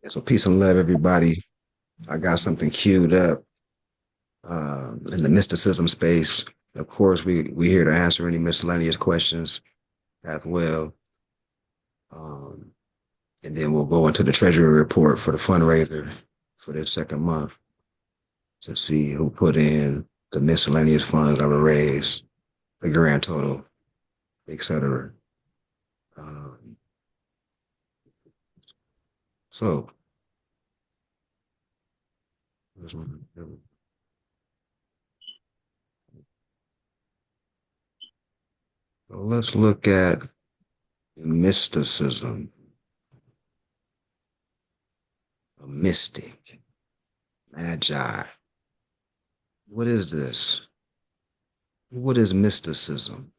So peace and love, everybody. I got something queued up in the mysticism space. Of course, we here to answer any miscellaneous questions as well. Um, and then we'll go into the treasury report for the fundraiser for this second month to see who put in the miscellaneous funds that were raised, the grand total, etc. Um, so let's look at mysticism, a mystic, magi. What is this? What is mysticism?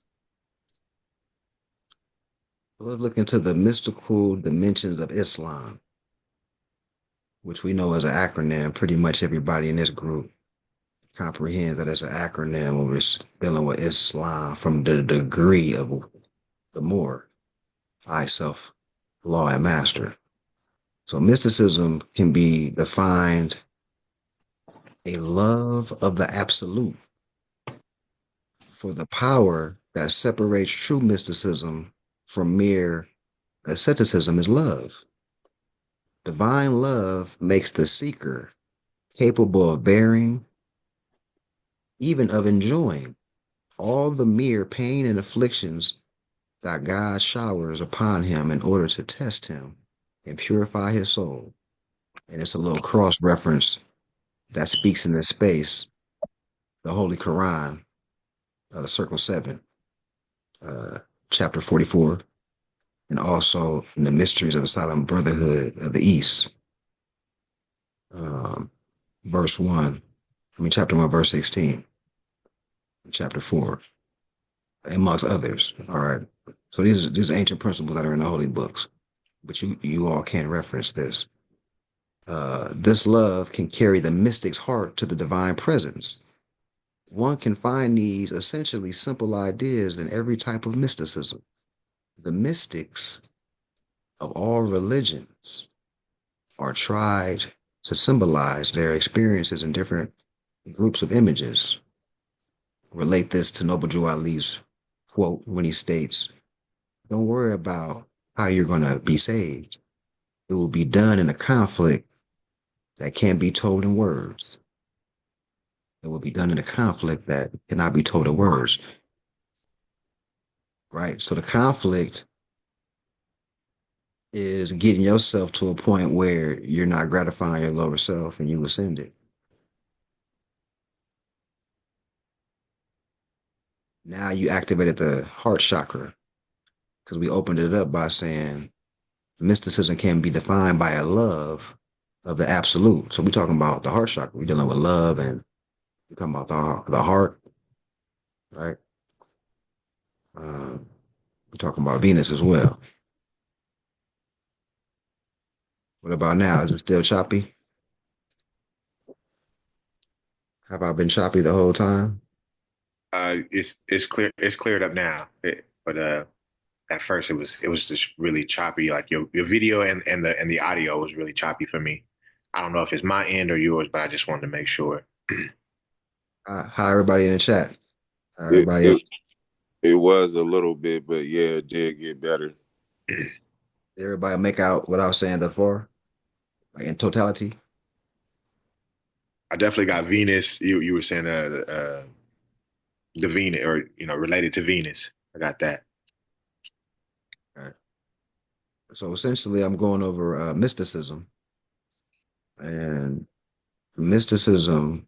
Let's look into the mystical dimensions of Islam, which we know as an acronym. Pretty much everybody in this group comprehends that it's an acronym when we're dealing with Islam from the degree of the more I self, law, and master. So mysticism can be defined a love of the absolute for the power that separates true mysticism from mere asceticism is love. Divine love makes the seeker capable of bearing, even of enjoying, all the mere pain and afflictions that God showers upon him in order to test him and purify his soul. And it's a little cross reference that speaks in this space, the Holy Quran, Circle 7, uh, chapter 44, and also in the mysteries of the Silent Brotherhood of the East, um, verse 1, chapter 1, verse 16, chapter 4, amongst others. All right. So these are ancient principles that are in the holy books, but you all can reference this. This love can carry the mystic's heart to the divine presence. One can find these essentially simple ideas in every type of mysticism. The mystics of all religions are tried to symbolize their experiences in different groups of images. Relate this to Noble Drew Ali's quote when he states, "Don't worry about how you're going to be saved. It will be done in a conflict that can't be told in words. It will be done in a conflict that cannot be told in words." Right? So the conflict is getting yourself to a point where you're not gratifying your lower self and you ascend it. Now you activated the heart chakra because we opened it up by saying mysticism can be defined by a love of the absolute. So we're talking about the heart chakra. We're dealing with love and we're talking about the heart, right? Uh, we're talking about Venus as well. What about now? Is it still choppy? Have I been choppy the whole time? It's clear. It's cleared up now. But at first it was just really choppy. Like your video and the audio was really choppy for me. I don't know if it's my end or yours, but I just wanted to make sure. Hi, everybody in the chat. It Everybody else. it it was a little bit, but yeah, it did get better. Everybody make out what I was saying thus far, like in totality. I definitely got Venus. You were saying the Venus or related to Venus. I got that. All right. So essentially, I'm going over mysticism, and mysticism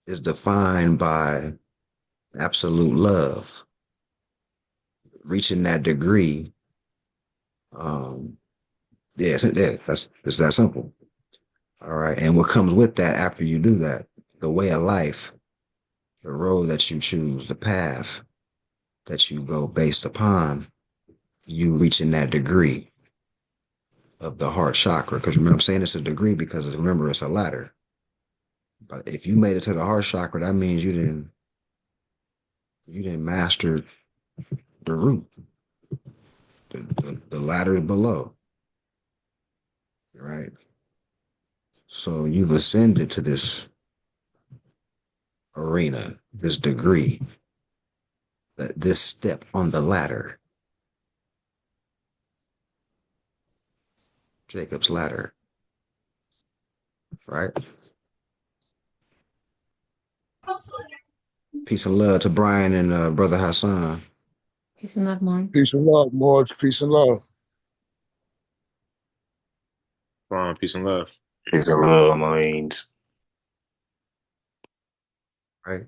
is defined by absolute love, reaching that degree. Um, yeah, that's it's that simple. All right, and what comes with that after you do that, the way of life, the road that you choose, the path that you go based upon you reaching that degree of the heart chakra. Because remember, I'm saying it's a degree because remember it's a ladder. But if you made it to the heart chakra, that means you didn't master the root, the ladder below. right? So you've ascended to this arena, this degree, this step on the ladder, Jacob's ladder, right? Peace and love to Brian and brother Hassan. Peace and love, Mark. Peace and love, Morge. Peace and love. Come on, peace and love. Peace and love, Marines. Right.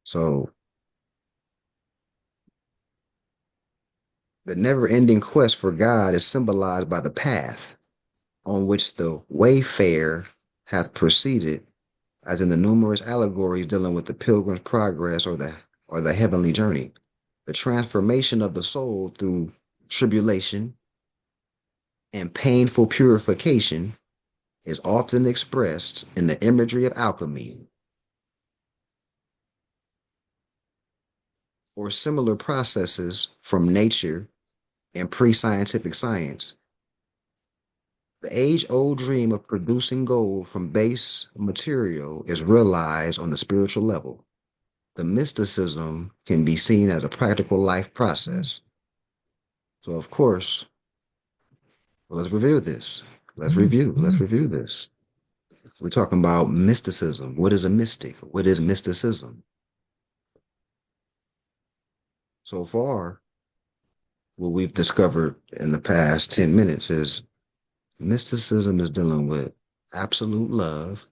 So the never-ending quest for God is symbolized by the path on which the wayfarer hath proceeded, as in the numerous allegories dealing with the pilgrim's progress or the heavenly journey. The transformation of the soul through tribulation and painful purification is often expressed in the imagery of alchemy or similar processes from nature and pre-scientific science. The age-old dream of producing gold from base material is realized on the spiritual level. The mysticism can be seen as a practical life process. So, of course, let's review this. Let's review this. We're talking about mysticism. What is a mystic? What is mysticism? So far, what we've discovered in the past 10 minutes is mysticism is dealing with absolute love,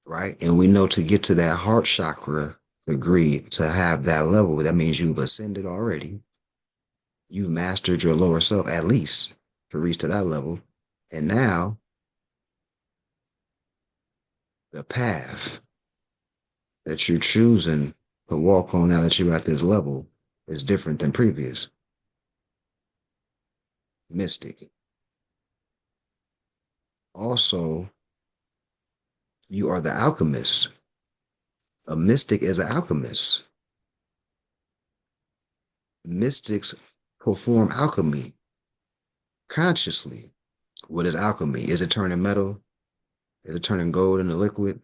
right? And we know to get to that heart chakra degree, to have that level, that means you've ascended already. You've mastered your lower self at least to reach to that level. And now the path that you're choosing to walk on now that you're at this level is different than previous. Mystic. Also, you are the alchemist. A mystic is an alchemist. Mystics perform alchemy consciously. What is alchemy? Is it turning metal? Is it turning gold into liquid?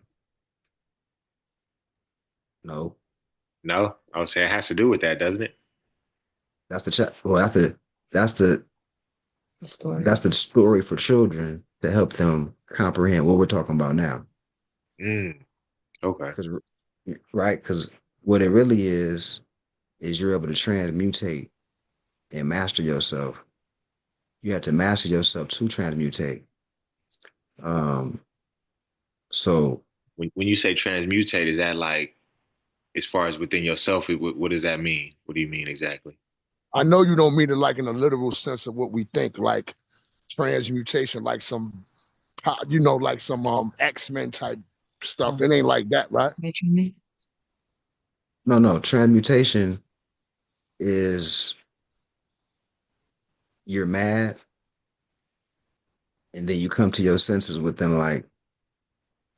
No. No, I would say it has to do with that, doesn't it? That's the well, that's the The story. that's the story for children to help them comprehend what we're talking about now. Okay. Because right, because what it really is you're able to transmutate and master yourself. You have to master yourself to transmutate. So When you say transmutate, is that like as far as within yourself? What does that mean? What do you mean exactly? I know you don't mean it like in a literal sense of what we think, like transmutation, like some, like some X-Men type stuff. It ain't like that, right? Literally. no, transmutation is you're mad and then you come to your senses within like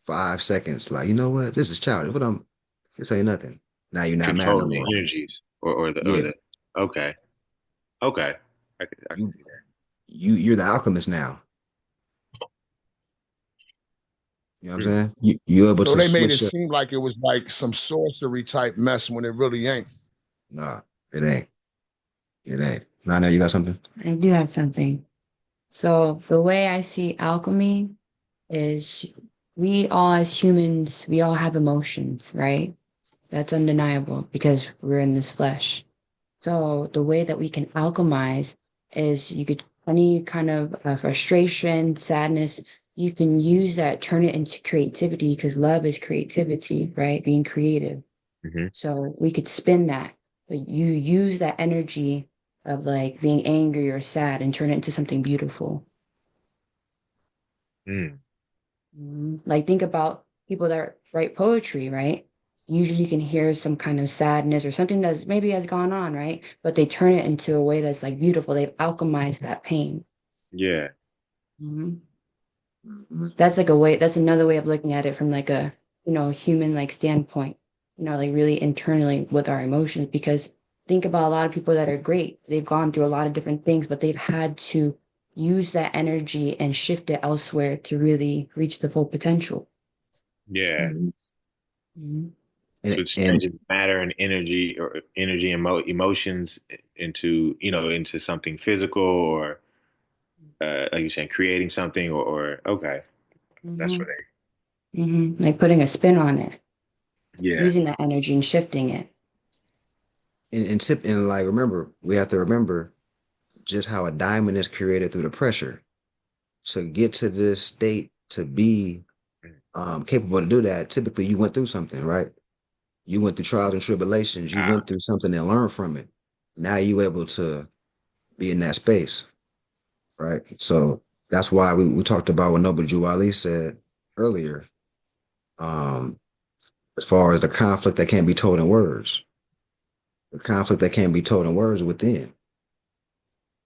5 seconds. Like, you know what? This is childish. This ain't nothing. Now you're not mad no Controlling more. the energies, or Yeah. the. Okay. Okay. I can You- see that. You're the alchemist now. You know what I'm Hmm. saying? You're able So to they made it switch up. seem like it was like some sorcery type mess when it really ain't. Nah, it ain't. It ain't. Now you got something? I do have something. So the way I see alchemy is we all as humans, we all have emotions, right? That's undeniable because we're in this flesh. So the way that we can alchemize is you could any kind of frustration, sadness, you can use that, turn it into creativity because love is creativity, right? Being creative. Hmm. So we could spin that. But you use that energy of like being angry or sad and turn it into something beautiful. Mm. Like think about people that write poetry, right? Usually you can hear some kind of sadness or something that's maybe has gone on, right? But they turn it into a way that's like beautiful. They've alchemized that pain. Yeah. Mhm. That's like a way, that's another way of looking at it from like a, human like standpoint, like really internally with our emotions. Because think about a lot of people that are great. They've gone through a lot of different things, but they've had to use that energy and shift it elsewhere to really reach the full potential. Yeah. Mhm. So And, it's and changing matter and energy or energy and emotions into, into something physical or like you're saying, creating something or okay. That's what Mhm. they Like putting a spin on it, yeah. using that energy and shifting it. and like remember, we have to remember just how a diamond is created through the pressure. To get to this state to be capable to do that, typically you went through something, right? You went through trials and tribulations. You Ah, went through something and learned from it. Now you able to be in that space, right? So that's why we talked about what Noble Drew Ali said earlier. Um, as far as the conflict that can't be told in words, the conflict that can't be told in words within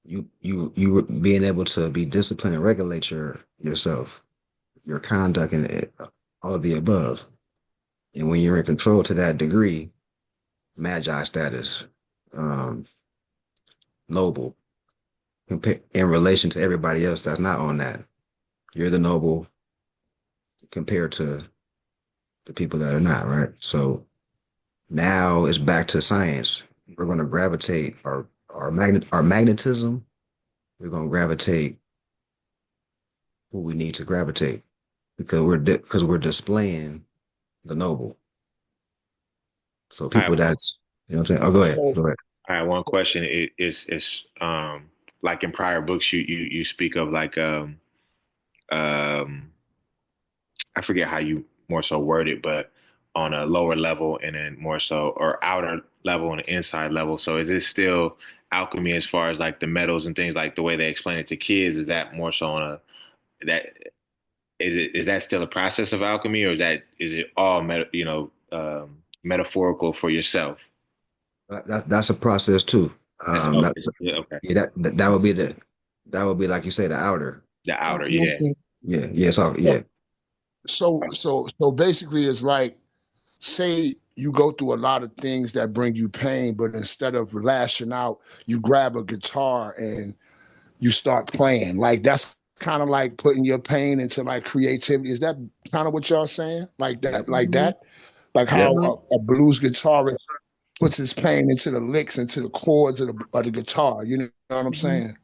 you being able to be disciplined and regulate yourself, your conduct, and all of the above. And when you're in control to that degree, magi status, um, noble, in relation to everybody else that's not on that. You're the noble compared to the people that are not, right? So now it's back to science. We're going to gravitate our magnetism. We're going to gravitate who we need to gravitate because we're displaying the noble. So I have people that's what I'm saying. Oh, go ahead. So Go ahead. I have one question. Is like in prior books you speak of like um I forget how you more so word it, but on a lower level and then more so or outer level and inside level. So is it still alchemy as far as like the metals and things like the way they explain it to kids? Is that more so on a that is that still a process of alchemy or is it all metaphorical for yourself? That's a process too. That's That okay. Yeah, okay. yeah, that would be that would be like you say the outer. The All outer, yeah. connected. Yeah, yeah, so so yeah. so basically it's like, say you go through a lot of things that bring you pain, but instead of lashing out, you grab a guitar and you start playing. Like that's kind of like putting your pain into like creativity. Is that kind of what y'all saying? Like Yep, that, like Mhm. that? Like yep. how Yep. a blues guitarist puts his pain into the licks, into the chords of the guitar. You know what I'm Mhm. saying?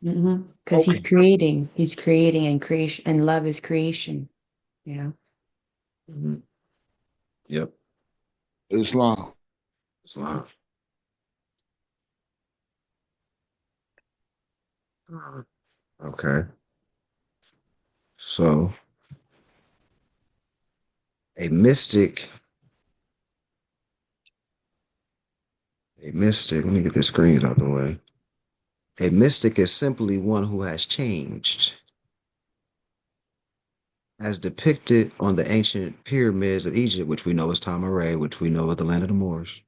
Because Okay. he's creating and creation, and love is creation, you know? Mhm. Yep. Islam. Islam. Okay. So a mystic, let me get the screens out the way. A mystic is simply one who has changed, as depicted on the ancient pyramids of Egypt, which we know is Tamaray, which we know is the land of the Moors.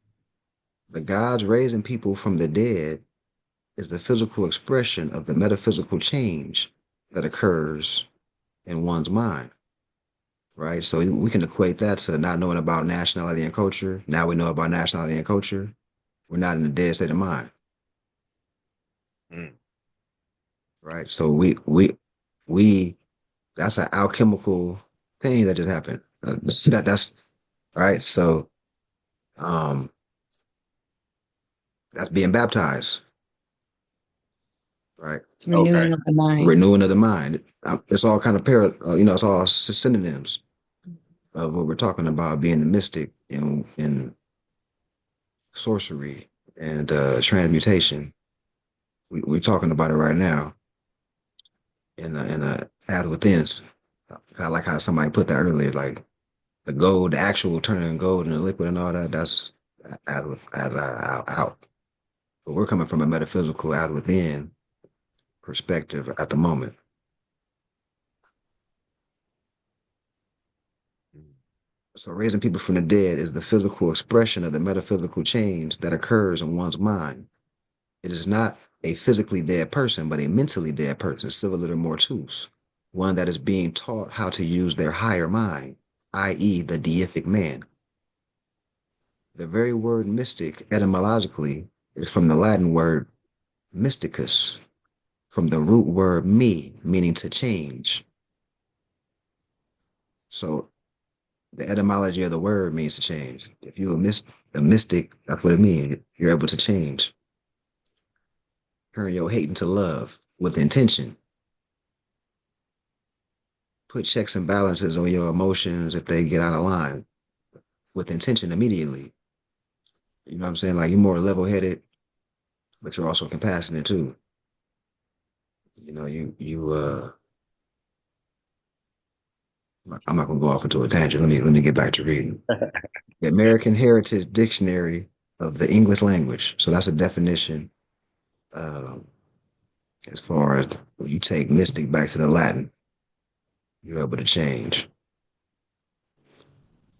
The gods raising people from the dead is the physical expression of the metaphysical change that occurs in one's mind, right? So we can equate that to not knowing about nationality and culture. Now we know about nationality and culture. We're not in a dead state of mind, Mm. right? So we that's an alchemical thing that just happened. That's right. So um, that's being baptized, right? Okay. Renewing of the mind. Renewing of the mind. It's all kind of it's all synonyms of what we're talking about being the mystic in sorcery and transmutation. We're talking about it right now in a as within. I like how somebody put that earlier, like the gold, the actual turning gold into liquid and all that. That's out. But we're coming from a metaphysical as within perspective at the moment. So raising people from the dead is the physical expression of the metaphysical change that occurs in one's mind. It is not a physically dead person, but a mentally dead person, civil mortus, one that is being taught how to use their higher mind, i.e., the deific man. The very word mystic, etymologically, is from the Latin word mysticus, from the root word me, meaning to change. So the etymology of the word means to change. If you're a mystic, that's what it means. You're able to change. Turn your hate into love with intention. Put checks and balances on your emotions if they get out of line with intention immediately. You know what I'm saying? Like you're more level headed, but you're also compassionate too. You know, I'm not gonna go off into a tangent. Let me get back to reading. The American Heritage Dictionary of the English Language. So that's a definition. Um, as far as when you take mystic back to the Latin, you're able to change.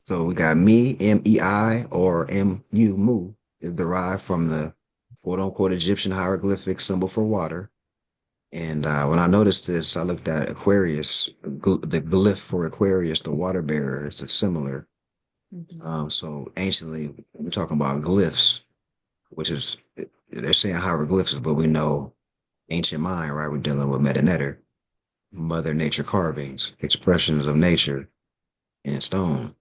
So we got me, MEI, or MU, mu, is derived from the quote unquote Egyptian hieroglyphic symbol for water. And when I noticed this, I looked at Aquarius, the glyph for Aquarius, the water bearer, is similar. So anciently, we're talking about glyphs, which is, they're saying hieroglyphs, but we know ancient mind, right? We're dealing with Meta Neter, Mother Nature carvings, expressions of nature in stone.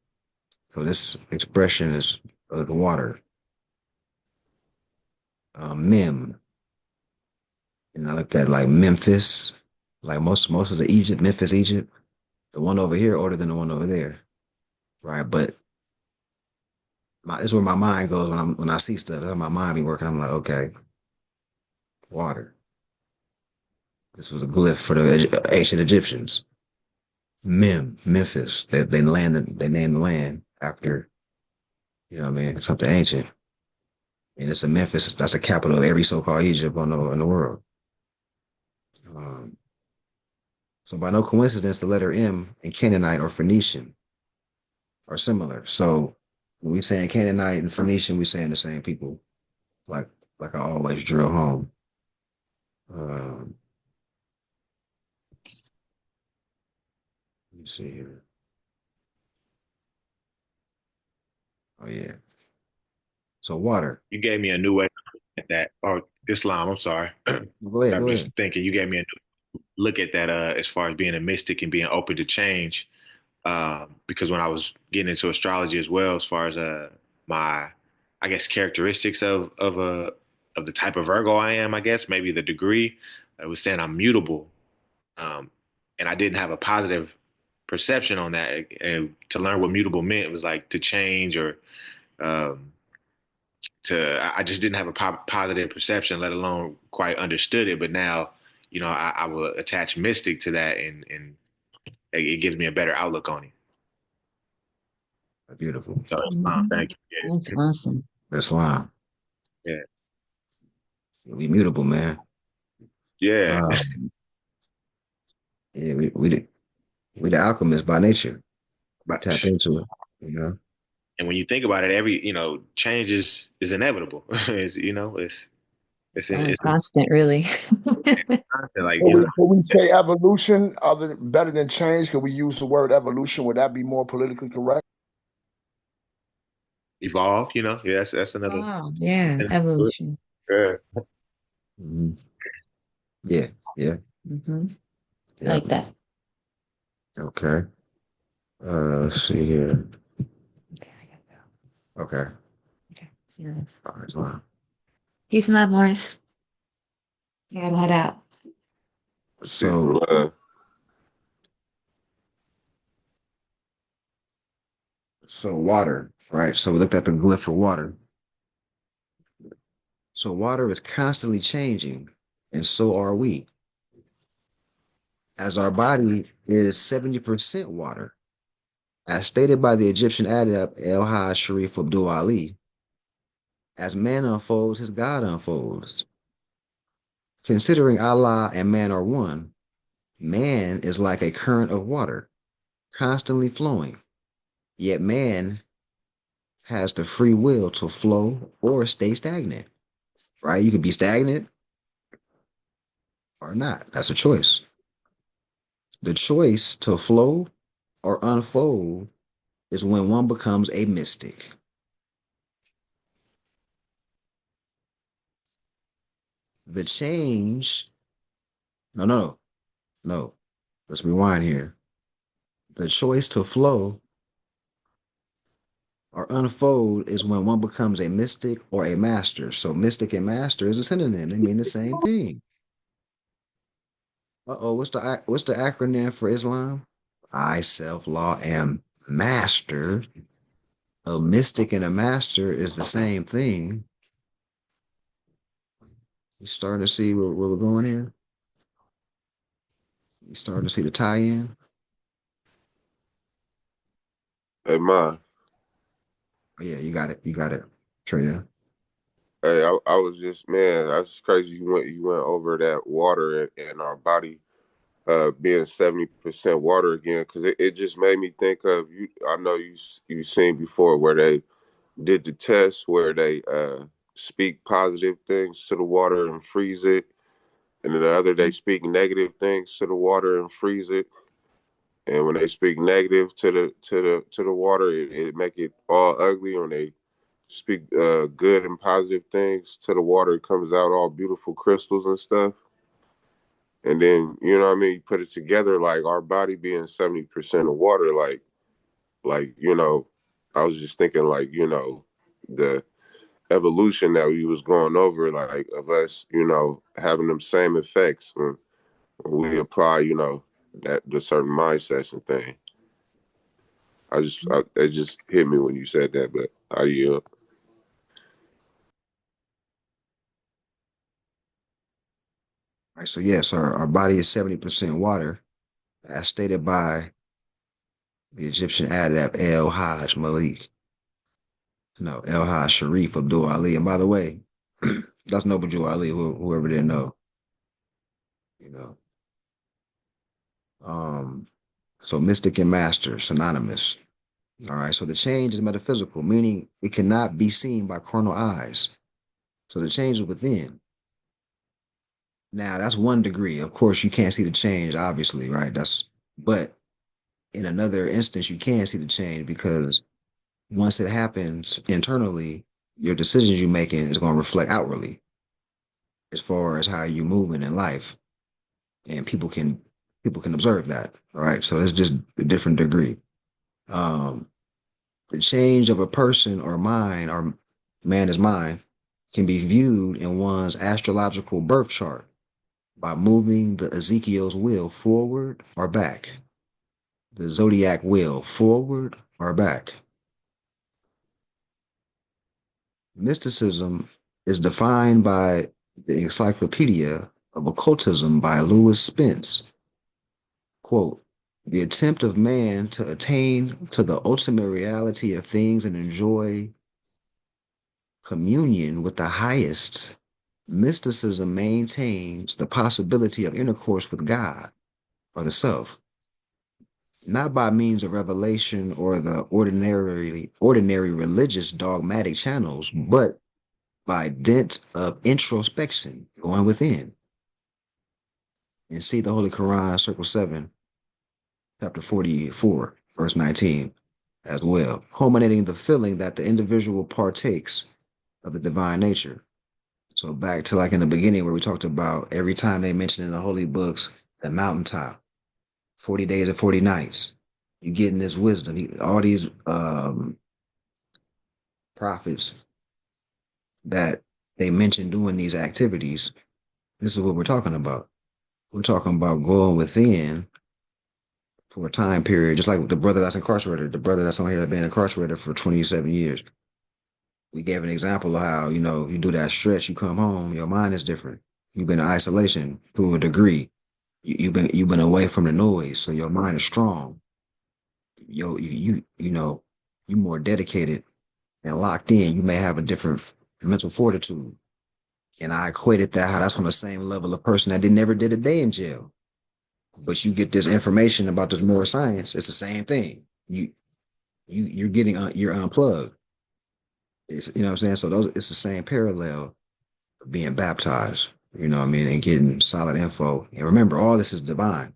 So this expression is the water. Mem, and I looked at like Memphis, like most of the Egypt, Memphis, Egypt. The one over here older than the one over there, right? But this is where my mind goes when I see stuff. That's how my mind be working. I'm like, okay, water. This was a glyph for the ancient Egyptians. Memphis. They named the land after, you know what I mean, something ancient. And it's a Memphis. That's the capital of every so-called Egypt in the world. Um, so by no coincidence, the letter M in Canaanite or Phoenician are similar. So when we saying Canaanite and Phoenician, we saying the same people. Like I always drill home. Um, let me see here. Oh yeah. So water. You gave me a new way to look at that. Or Islam, I'm sorry. Go ahead. I'm Go just ahead. thinking you gave me a new look at that as far as being a mystic and being open to change. Because when I was getting into astrology as well, as far as my, I guess, characteristics of the type of Virgo I am, I guess maybe the degree, I was saying I'm mutable, um, and I didn't have a positive perception on that. And to learn what mutable meant was like to change or um, I just didn't have a positive perception, let alone quite understood it. But now, I will attach mystic to that, and it gives me a better outlook on it. Beautiful. So Islam, Mhm. thank you. That's awesome. Islam. Yeah, We mutable, man. yeah, Uh, yeah, we the alchemists by nature. We but tap into it, you know. and when you think about it, every change is inevitable. So It's constant, really. constant. Like Can we say evolution better than change? Can we use the word evolution? Would that be more politically correct? evolve. Yeah, that's another. Wow. Yeah. Evolution. Yeah. Mhm. Yeah, yeah, Hmm. yeah. Like that. Okay. Let's see here. Okay. I gotta go. Okay. Okay. See you later. All right, Islam. Peace and love, Morris. I gotta head out. Peace and So, love. so water, right? So we looked at the glyph for water. So water is constantly changing, and so are we. As our body is 70% water. As stated by the Egyptian adept El Haj Sharif Abdul Ali, as man unfolds, his God unfolds. Considering Allah and man are one, man is like a current of water, constantly flowing. Yet man has the free will to flow or stay stagnant, right? You could be stagnant or not. That's a choice. The choice to flow or unfold is when one becomes a mystic. The change No, no, no. Let's rewind here. The choice to flow or unfold is when one becomes a mystic or a master. So mystic and master is a synonym. They mean the same thing. Uh-oh, what's the acronym for Islam? I self law am master. A mystic and a master is the same thing. You starting to see where we're going here? You starting to see the tie-in? Hey, Ma. Oh, yeah, you got it. You got it. Trina. Hey, I was just, man, that's crazy. You went over that water and our body being 70% water again, because it just made me think of you. I know you seen before where they did the test where they speak positive things to the water and freeze it, and then the other they speak negative things to the water and freeze it. And when they speak negative to the water, it make it all ugly. When they speak good and positive things to the water, it comes out all beautiful crystals and stuff. And then you know what I mean. You put it together like our body being 70% of water, like I was just thinking like the evolution that we was going over, like of us, having them same effects when we apply, that the certain mindsets and thing. It just hit me when you said that, but I yield. All right, so yes, our body is 70% water, as stated by the Egyptian adept El Hajj Malik. No, El Hajj Sharif Abdul Ali. And by the way, that's Noble Jew Ali, whoever didn't know, you know. So mystic and master, synonymous. All right, so the change is metaphysical, meaning it cannot be seen by carnal eyes. So the change is within. Now that's one degree. Of course, you can't see the change, obviously, right? But in another instance, you can see the change because once it happens internally, your decisions you're making is going to reflect outwardly as far as how you're moving in life, and people can observe that. All right, so it's just a different degree. Um, the change of a person or mind or man is mind can be viewed in one's astrological birth chart by moving the Ezekiel's wheel forward or back, the zodiac wheel forward or back. Mysticism is defined by the Encyclopedia of Occultism by Lewis Spence. Quote, the attempt of man to attain to the ultimate reality of things and enjoy communion with the highest. Mysticism maintains the possibility of intercourse with God or the self, not by means of revelation or the ordinary religious dogmatic channels, but by dint of introspection, going within. And see the Holy Quran, Circle 7, chapter 44, verse 19, as well, culminating the feeling that the individual partakes of the divine nature. So back to like in the beginning where we talked about every time they mention in the holy books, the mountaintop, 40 days and 40 nights, you getting this wisdom. All these prophets that they mention doing these activities, this is what we're talking about. We're talking about going within for a time period, just like the brother that's incarcerated, the brother that's on here that's been incarcerated for 27 years. We gave an example of how, you do that stretch, you come home, your mind is different. You've been in isolation to a degree. You've been away from the noise, so your mind is strong. You more dedicated and locked in. You may have a different mental fortitude. And I equated that how that's on the same level of person that never did a day in jail. But you get this information about this neuroscience, it's the same thing. You're getting you're unplugged. You know what I'm saying? So it's the same parallel of being baptized, you know what I mean, and getting solid info. And remember, all this is divine.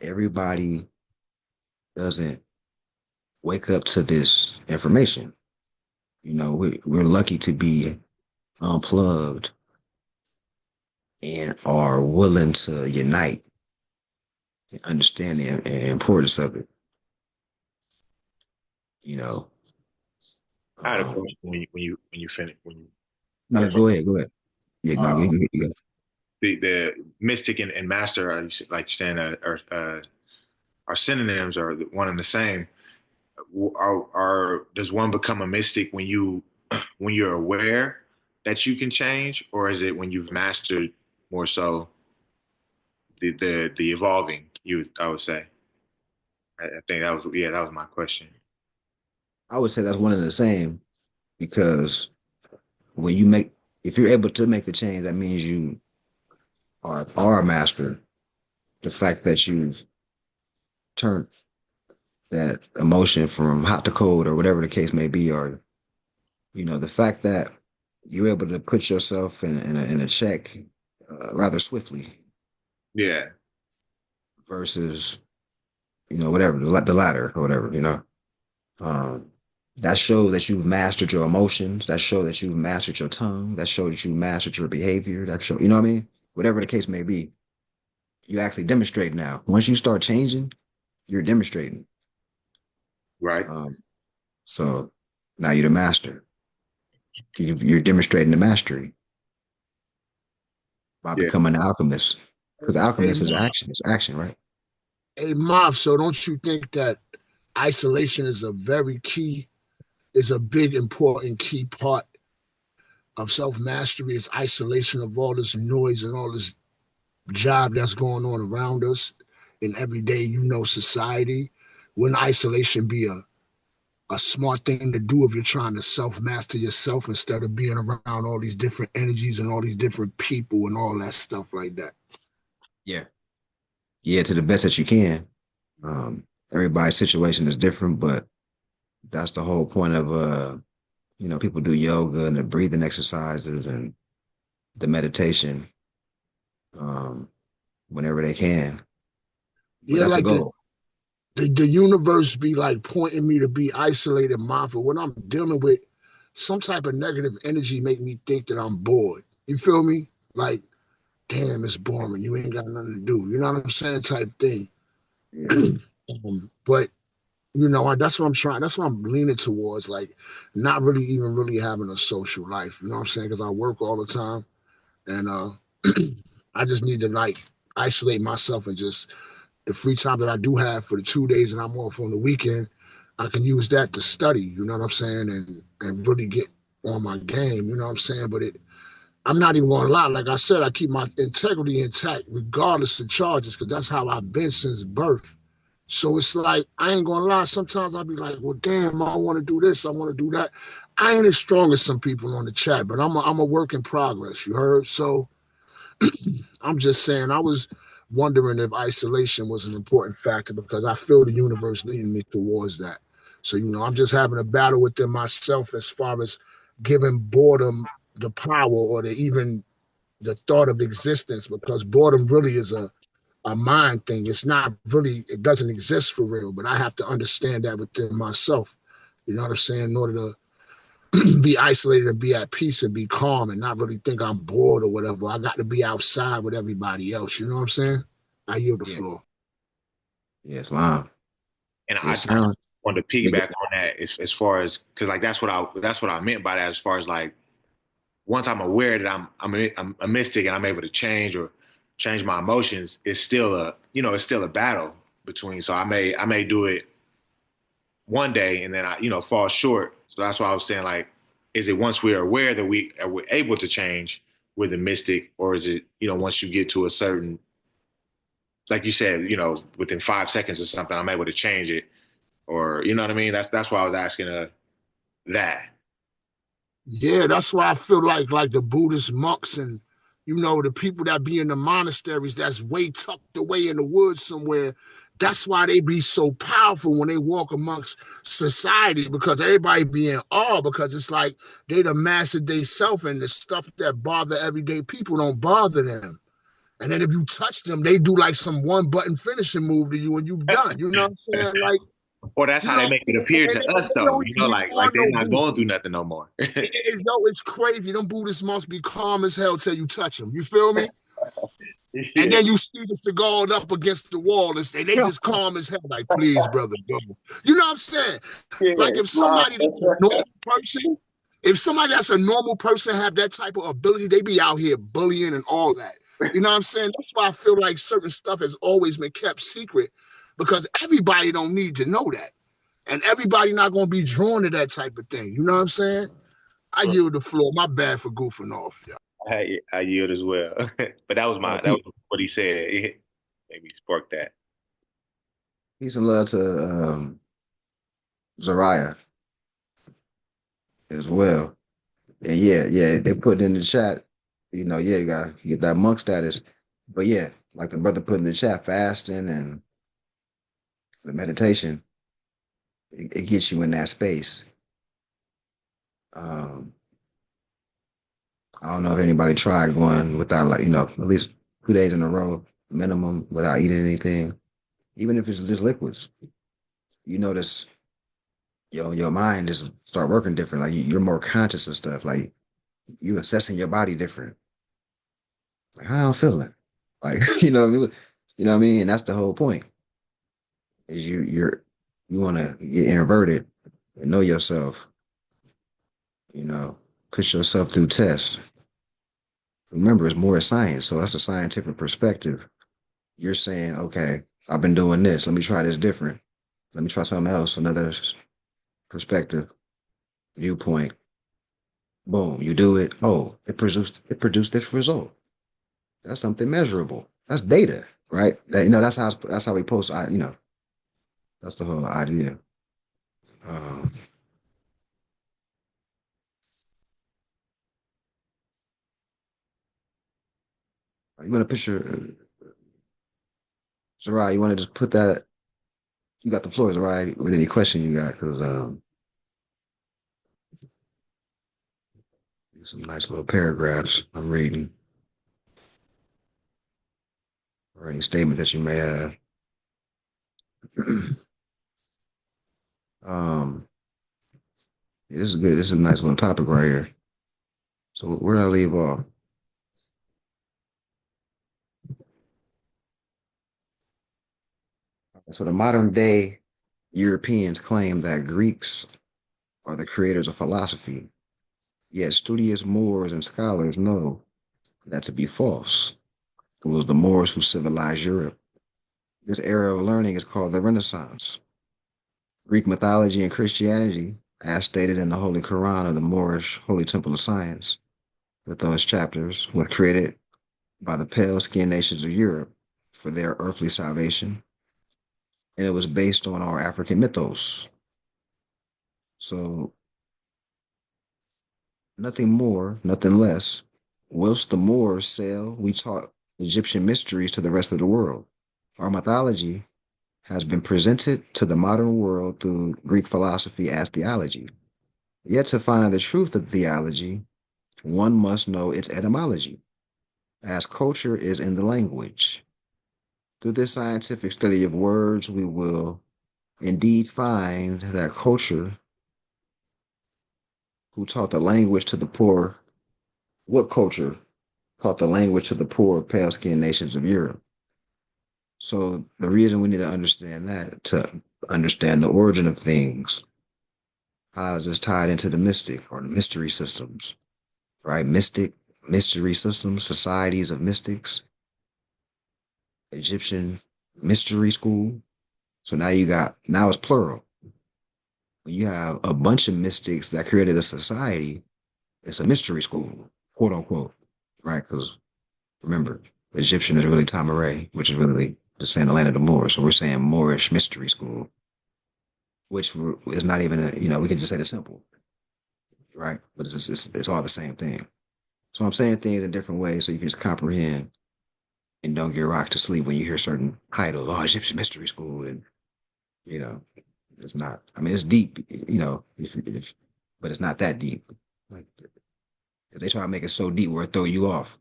Everybody doesn't wake up to this information. We're lucky to be unplugged and are willing to unite and understand the importance of it. You know, I had a um, question when you finish when you no, clarify. go ahead. Yeah, no, Uh, you go. the mystic and master, like you're saying, are synonyms or one and the same. Are does one become a mystic when you when you're aware that you can change, or is it when you've mastered more so the evolving? I would say. I think that was that was my question. I would say that's one and the same because when you make, if you're able to make the change, that means you are a master. The fact that you've turned that emotion from hot to cold or whatever the case may be, or the fact that you're able to put yourself in a check rather swiftly Yeah, versus whatever the latter or whatever um, that shows that you've mastered your emotions. That shows that you've mastered your tongue. That shows that you've mastered your behavior. That show, you know what I mean? Whatever the case may be, you actually demonstrate now. Once you start changing, you're demonstrating. right. Um, so now you're the master. You're demonstrating the mastery by Yeah, becoming an alchemist. Because Hey, alchemist is Marv, action. It's action, right? hey, Marv, so don't you think that isolation is is a big, important key part of self mastery? Is isolation of all this noise and all this job that's going on around us in everyday, society? Wouldn't isolation be a smart thing to do if you're trying to self master yourself instead of being around all these different energies and all these different people and all that stuff like that? Yeah. Yeah, to the best that you can. Everybody's situation is different, but that's the whole point of people do yoga and the breathing exercises and the meditation um whenever they can. But Yeah, that's the like goal. the universe be like pointing me to be isolated, mindful. When I'm dealing with some type of negative energy, make me think that I'm bored. You feel me? Like, damn, it's boring. You ain't got nothing to do. You know what I'm saying? Type thing. Yeah. But that's what I'm trying. That's what I'm leaning towards. Like, not really even really having a social life. You know what I'm saying? Because I work all the time, and I just need to like isolate myself and just the free time that I do have for the 2 days that I'm off on the weekend, I can use that to study, you know what I'm saying, and really get on my game, you know what I'm saying? But I'm not even gonna lie, like I said, I keep my integrity intact regardless of charges, because that's how I've been since birth. So it's like I ain't gonna lie. Sometimes I'll be like, "Well, damn, I want to do this, I want to do that." I ain't as strong as some people on the chat, but I'm a work in progress. You heard? So I'm just saying, I was wondering if isolation was an important factor because I feel the universe leading me towards that. So, I'm just having a battle within myself as far as giving boredom the power or even the thought of existence, because boredom really is a mind thing. It's not really, it doesn't exist for real, but I have to understand that within myself. You know what I'm saying? In order to be isolated and be at peace and be calm and not really think I'm bored or whatever. I got to be outside with everybody else. You know what I'm saying? I yield the Yeah. floor. Yes, wow. and It I sounds wanted to yeah, piggyback on that as far as because like that's what I meant by that as far as like once I'm aware that I'm a mystic and I'm able to change or change my emotions, it's still it's still a battle between. So I may do it one day and then I fall short. So that's why I was saying like, is it once we're aware that we're able to change with the mystic, or is it once you get to a certain like you said within 5 seconds or something I'm able to change it, or you know what I mean? That's why I was asking that. Yeah, that's why I feel like the Buddhist monks and the people that be in the monasteries that's way tucked away in the woods somewhere. That's why they be so powerful when they walk amongst society, because everybody be in awe, because it's like they the master they self, and the stuff that bother everyday people don't bother them. And then if you touch them, they do like some one button finishing move to you and you done. You know what I'm saying? Like, Or that's how they make it appear and to us, they though. don't even be Like on they're no not Buddha. going through nothing no more. It's crazy. Them Buddhists must be calm as hell till you touch them. You feel me? And Yeah. then you see the cigar up against the wall and they just calm as hell, like, please, brother, go. You know what I'm saying? Yeah. Like if somebody that's a normal person, if somebody that's a normal person have that type of ability, they be out here bullying and all that. You know what I'm saying? That's why I feel like certain stuff has always been kept secret because everybody don't need to know that. And everybody not gonna be drawn to that type of thing. You know what I'm saying? I yield the floor. My bad for goofing off. Yeah. I yield as well. But that Peace. was what he said. It made me spark that. Peace and love to Zariah as well. And yeah, they put in the chat, yeah, you get that monk status. But yeah, like the brother put in the chat, fasting and the meditation, it gets you in that space. Um, I don't know if anybody tried going without at least 2 days in a row minimum without eating anything, even if it's just liquids. You notice your mind just start working different. Like you're more conscious of stuff. Like you assessing your body different. Like how I'm feeling. Like you know what I mean? And that's the whole point. Is you want to get inverted and know yourself, you know, put yourself through tests. Remember, it's more science, so that's a scientific perspective. You're saying, okay, I've been doing this. Let me try this different. Let me try something else, another perspective, viewpoint. Boom, you do it. Oh, it produced this result. That's something measurable. That's data, right? That's how we post. That's the whole idea. Um, you want to picture, Sarai? You want to just put that? You got the floor, Sarai. With any question you got? Because some nice little paragraphs I'm reading, or any statement that you may have. um, yeah, this is good. This is a nice little topic right here. So where did I leave off? So the modern day Europeans claim that Greeks are the creators of philosophy, yet studious Moors and scholars know that to be false. It was the Moors who civilized Europe. This era of learning is called the Renaissance. Greek mythology and Christianity, as stated in the Holy Quran of the Moorish Holy Temple of Science, with those chapters, were created by the pale skinned nations of Europe for their earthly salvation, and it was based on our African mythos. So, nothing more, nothing less. Whilst the Moors sail, we taught Egyptian mysteries to the rest of the world. Our mythology has been presented to the modern world through Greek philosophy as theology. Yet to find the truth of theology, one must know its etymology, as culture is in the language. Through this scientific study of words, we will indeed find that culture, who taught the language to the poor, what culture taught the language to the poor, pale skinned nations of Europe? So the reason we need to understand that, to understand the origin of things, how is this tied into the mystic or the mystery systems, right? Mystery systems, societies of mystics, Egyptian mystery school. So now it's plural. When you have a bunch of mystics that created a society, it's a mystery school, quote unquote, right? Because remember, the Egyptian is really Tamaray, which is really just saying the land of the Moors. So we're saying Moorish mystery school, which is not even we can just say the simple, right? But it's all the same thing. So I'm saying things in different ways so you can just comprehend and don't get rocked to sleep when you hear certain titles. Oh, Egyptian mystery school, and you know, it's not. I mean, it's deep, if but it's not that deep. Like if they try to make it so deep where it throw you off,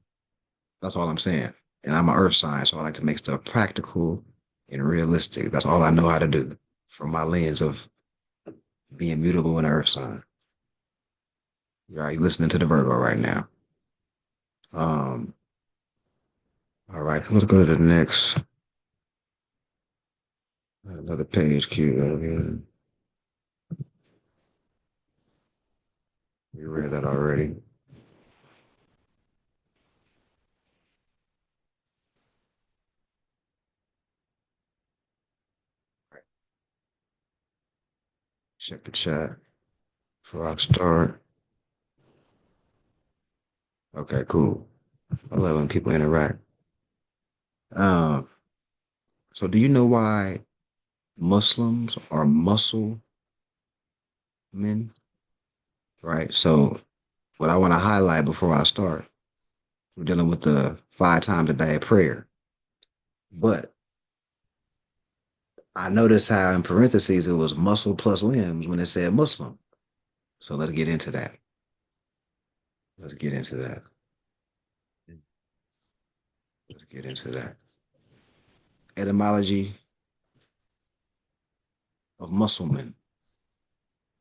that's all I'm saying. And I'm an earth sign, so I like to make stuff practical and realistic. That's all I know how to do from my lens of being mutable in earth sign. You're listening to the Virgo right now. Um, all right. right, so let's go to the next. Another page cue over here. We read that already. Check the chat before I start. Okay, cool. I love when people interact. Um, so do you know why Muslims are muscle men? Right. So what I want to highlight before I start, we're dealing with the 5 times a day prayer. But I noticed how in parentheses it was muscle plus limbs when it said Muslim. So let's get into that. Let's get into that. Let's get into that. Etymology of muscleman.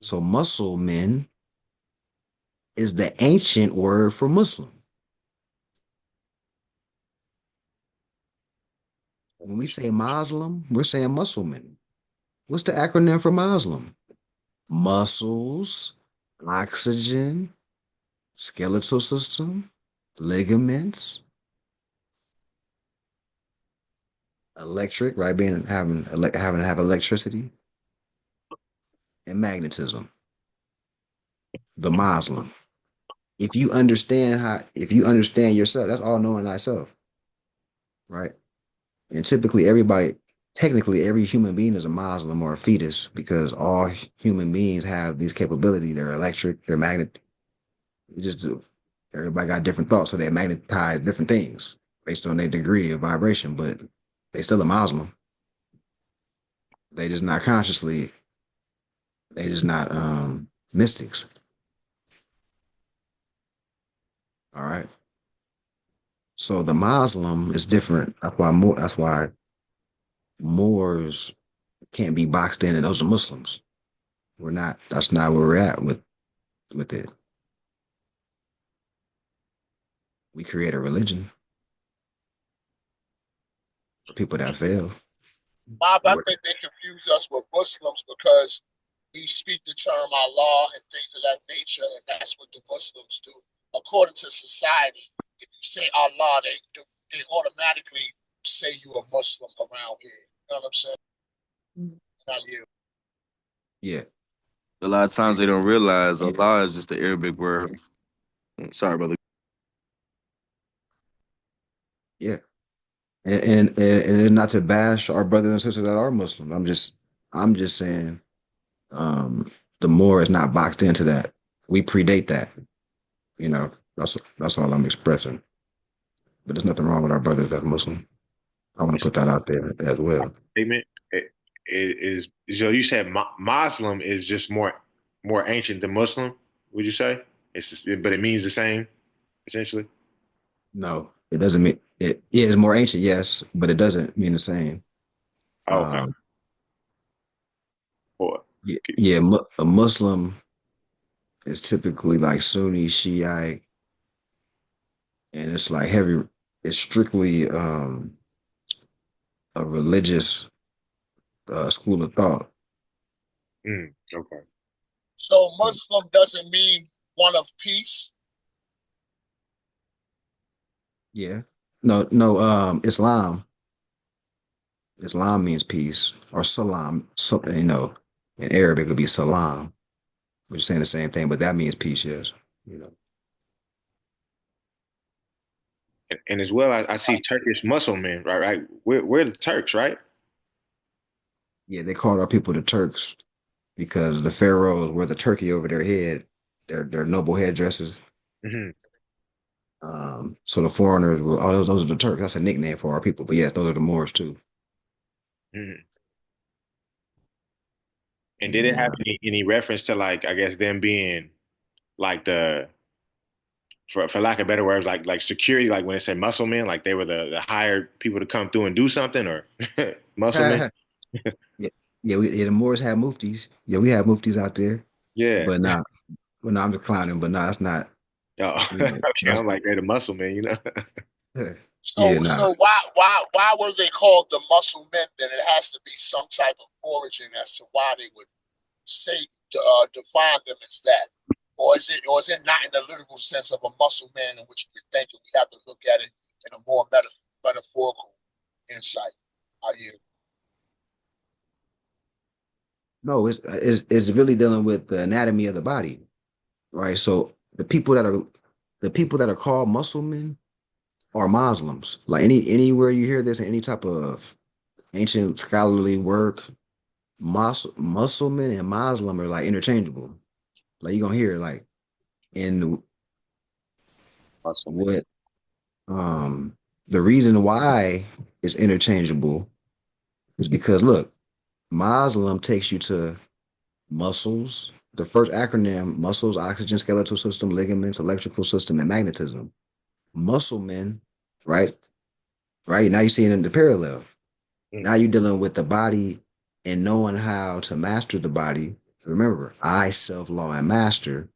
So muscleman is the ancient word for Muslim. When we say Muslim, we're saying Musliman. What's the acronym for Muslim? Muscles, oxygen, skeletal system, ligaments, electric, right? Having to have electricity, and magnetism. The Muslim. If you understand yourself, that's all knowing thyself, right? And technically every human being is a Muslim or a fetus because all human beings have these capabilities. They're electric, they're magnet. You just do. Everybody got different thoughts, so they magnetize different things based on their degree of vibration, but they still a Muslim. They just not consciously, they just not mystics. All right. So the Muslim is different. That's why Moors can't be boxed in, and those are Muslims. We're not. That's not where we're at with it. We create a religion for people that fail. Bob, I think they confuse us with Muslims because we speak the term Allah and things of that nature, and that's what the Muslims do. According to society, if you say Allah, they automatically say you're a Muslim around here. You know what I'm saying? Not you. Yeah, A lot of times they don't realize Allah is just the Arabic word. Sorry, brother. yeah. And not to bash our brothers and sisters that are Muslims. I'm just saying, um, the Moor is not boxed into that. We predate that. You know, that's all I'm expressing. But there's nothing wrong with our brothers that are Muslim. I want to put that out there as well. Statement is so you said Muslim is just more ancient than Muslim. Would you say? It's just, but it means the same essentially. No, it doesn't mean it. Yeah, it's more ancient, yes, but it doesn't mean the same. Oh, okay. Um, Or yeah, a Muslim is typically like Sunni, Shiite, and it's like heavy. It's strictly a religious school of thought. okay. So Muslim doesn't mean one of peace. Yeah. No, no. Islam. Islam means peace, or salam. So, in Arabic it would be salam. We're saying the same thing, but that means peace. Yes. You know. And as well, I see Turkish Muslim men, right? Right. We're the Turks, right? Yeah, they called our people the Turks because the pharaohs wear the turkey over their head, their noble headdresses. Hmm. So the foreigners were, oh, those are the Turks. That's a nickname for our people. But yes, those are the Moors too. Hmm. And And did it then have any reference to like I guess them being like the for lack of better words like security like when it said muscle men like they were the hired people to come through and do something or muscle men? yeah, the Moors have muftis. Yeah, we have muftis out there. Yeah. But nah, I'm declining. But nah, that's not. Oh, You know, okay. that's I'm like they're the muscle men, you know. So Yeah, nah. so why were they called the muscle men? Then it has to be some type of origin as to why they would say define them as that, or is it not in the literal sense of a muscle man in which we're thinking? We have to look at it in a more metaphorical insight. Are you? No, it's really dealing with the anatomy of the body, right? So the people that are called Muslims are Muslims. Like anywhere you hear this in any type of ancient scholarly work, Muslim and Muslim are like interchangeable. Like you're gonna hear like in Awesome. what the reason why it's interchangeable is because look, Muslim takes you to muscles. The first acronym: muscles, oxygen, skeletal system, ligaments, electrical system, and magnetism. Muscle men, right? Right now you're seeing in the parallel. Mm. Now you're dealing with the body and knowing how to master the body. Remember, I, self, law, and master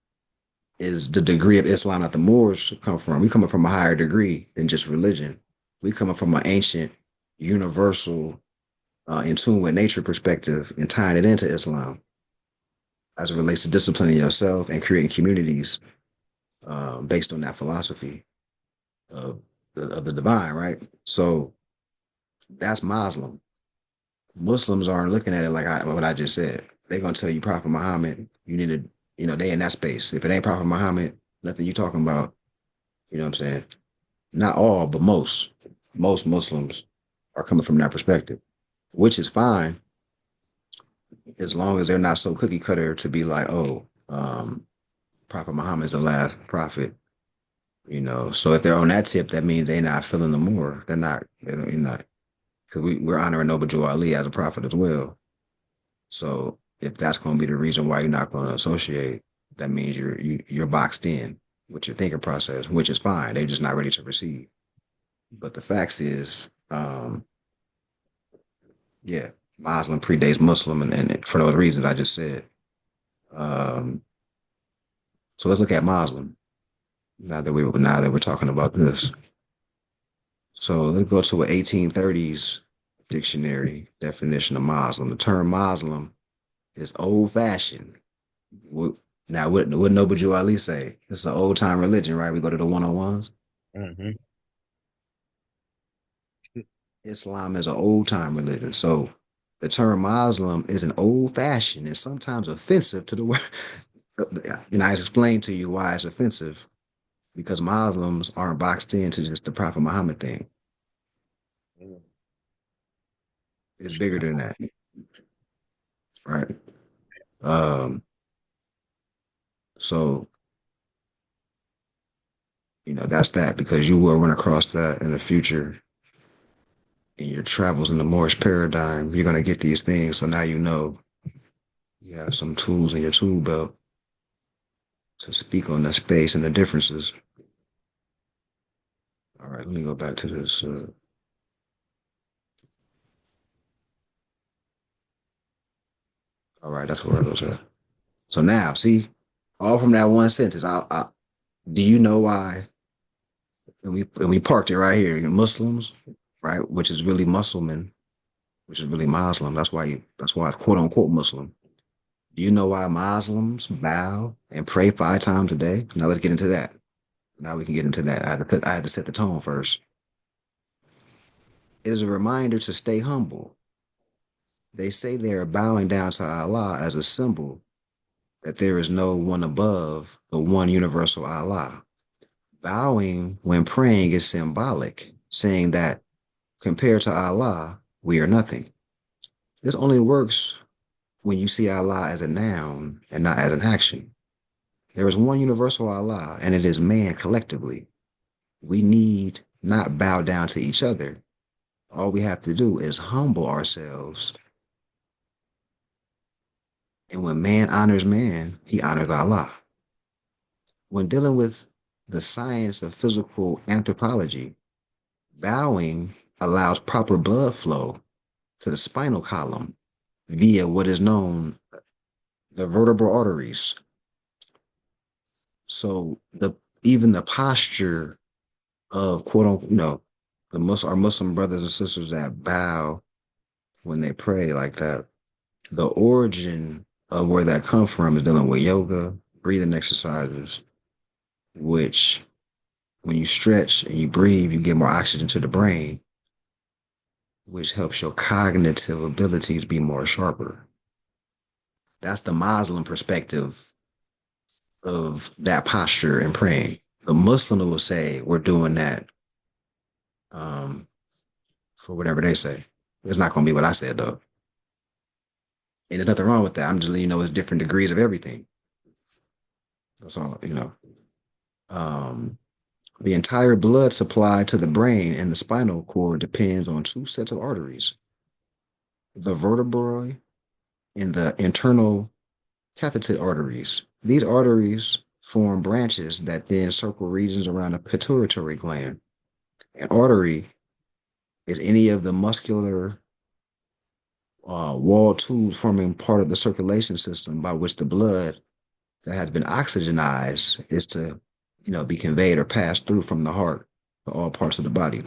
is the degree of Islam that the Moors come from. We coming from a higher degree than just religion. We coming from an ancient, universal, in tune with nature perspective and tying it into Islam as it relates to disciplining yourself and creating communities based on that philosophy of of the divine, right? So that's Muslim. Muslims aren't looking at it like what I just said. They're gonna tell you Prophet Muhammad, you need to, they in that space. If it ain't Prophet Muhammad, nothing you talking about. You know what I'm saying? Not all, but most Muslims are coming from that perspective, which is fine as long as they're not so cookie cutter to be like, oh, Prophet Muhammad is the last prophet. So if they're on that tip, that means they're not feeling the more. They're not. They're not because we're honoring Noble Joe Ali as a prophet as well. So if that's going to be the reason why you're not going to associate, that means you're boxed in with your thinking process, which is fine. They're just not ready to receive. But the facts is, yeah, Muslim predates Muslim, and for those reasons I just said. Um, so let's look at Muslim now that we're talking about this. So let's go to an 1830s dictionary definition of Muslim. The term Muslim is old fashioned. Now, what Noble Jew Ali say? It's an old time religion, right? We go to the 101s. Mm-hmm. Islam is an old time religion. So the term Muslim is an old fashioned and sometimes offensive to the word. And I explained to you why it's offensive because Muslims aren't boxed into just the Prophet Muhammad thing. It's bigger than that, right? Um, so that's that because you will run across that in the future in your travels in the Moorish paradigm. You're gonna get these things, so now you have some tools in your tool belt to speak on the space and the differences. All right, let me go back to this. All right, that's where I was at. So now, see, all from that one sentence. Do you know why? And we parked it right here. Muslims, right, which is really Musliman, which is really Muslim. That's why it's quote unquote Muslim. Do you know why Muslims bow and pray 5 times a day? Now let's get into that. Now we can get into that. I had to set the tone first. It is a reminder to stay humble. They say they are bowing down to Allah as a symbol that there is no one above the one universal Allah. Bowing when praying is symbolic, saying that compared to Allah, we are nothing. This only works when you see Allah as a noun and not as an action. There is one universal Allah, and it is man collectively. We need not bow down to each other. All we have to do is humble ourselves. And when man honors man, he honors Allah. When dealing with the science of physical anthropology, bowing allows proper blood flow to the spinal column via what is known the vertebral arteries. So even the posture of quote unquote, our Muslim brothers and sisters that bow when they pray like that. The origin of where that comes from is dealing with yoga, breathing exercises, which when you stretch and you breathe, you get more oxygen to the brain, which helps your cognitive abilities be more sharper. That's the Muslim perspective of that posture and praying. The Muslim will say we're doing that um, for whatever they say. It's not going to be what I said though, and there's nothing wrong with that. I'm just letting you know it's different degrees of everything. That's all. Um, the entire blood supply to the brain and the spinal cord depends on two sets of arteries: the vertebrae and the internal catheter arteries. These arteries form branches that then circle regions around the pituitary gland. An artery is any of the muscular wall tubes forming part of the circulation system by which the blood that has been oxygenized is to, be conveyed or passed through from the heart to all parts of the body.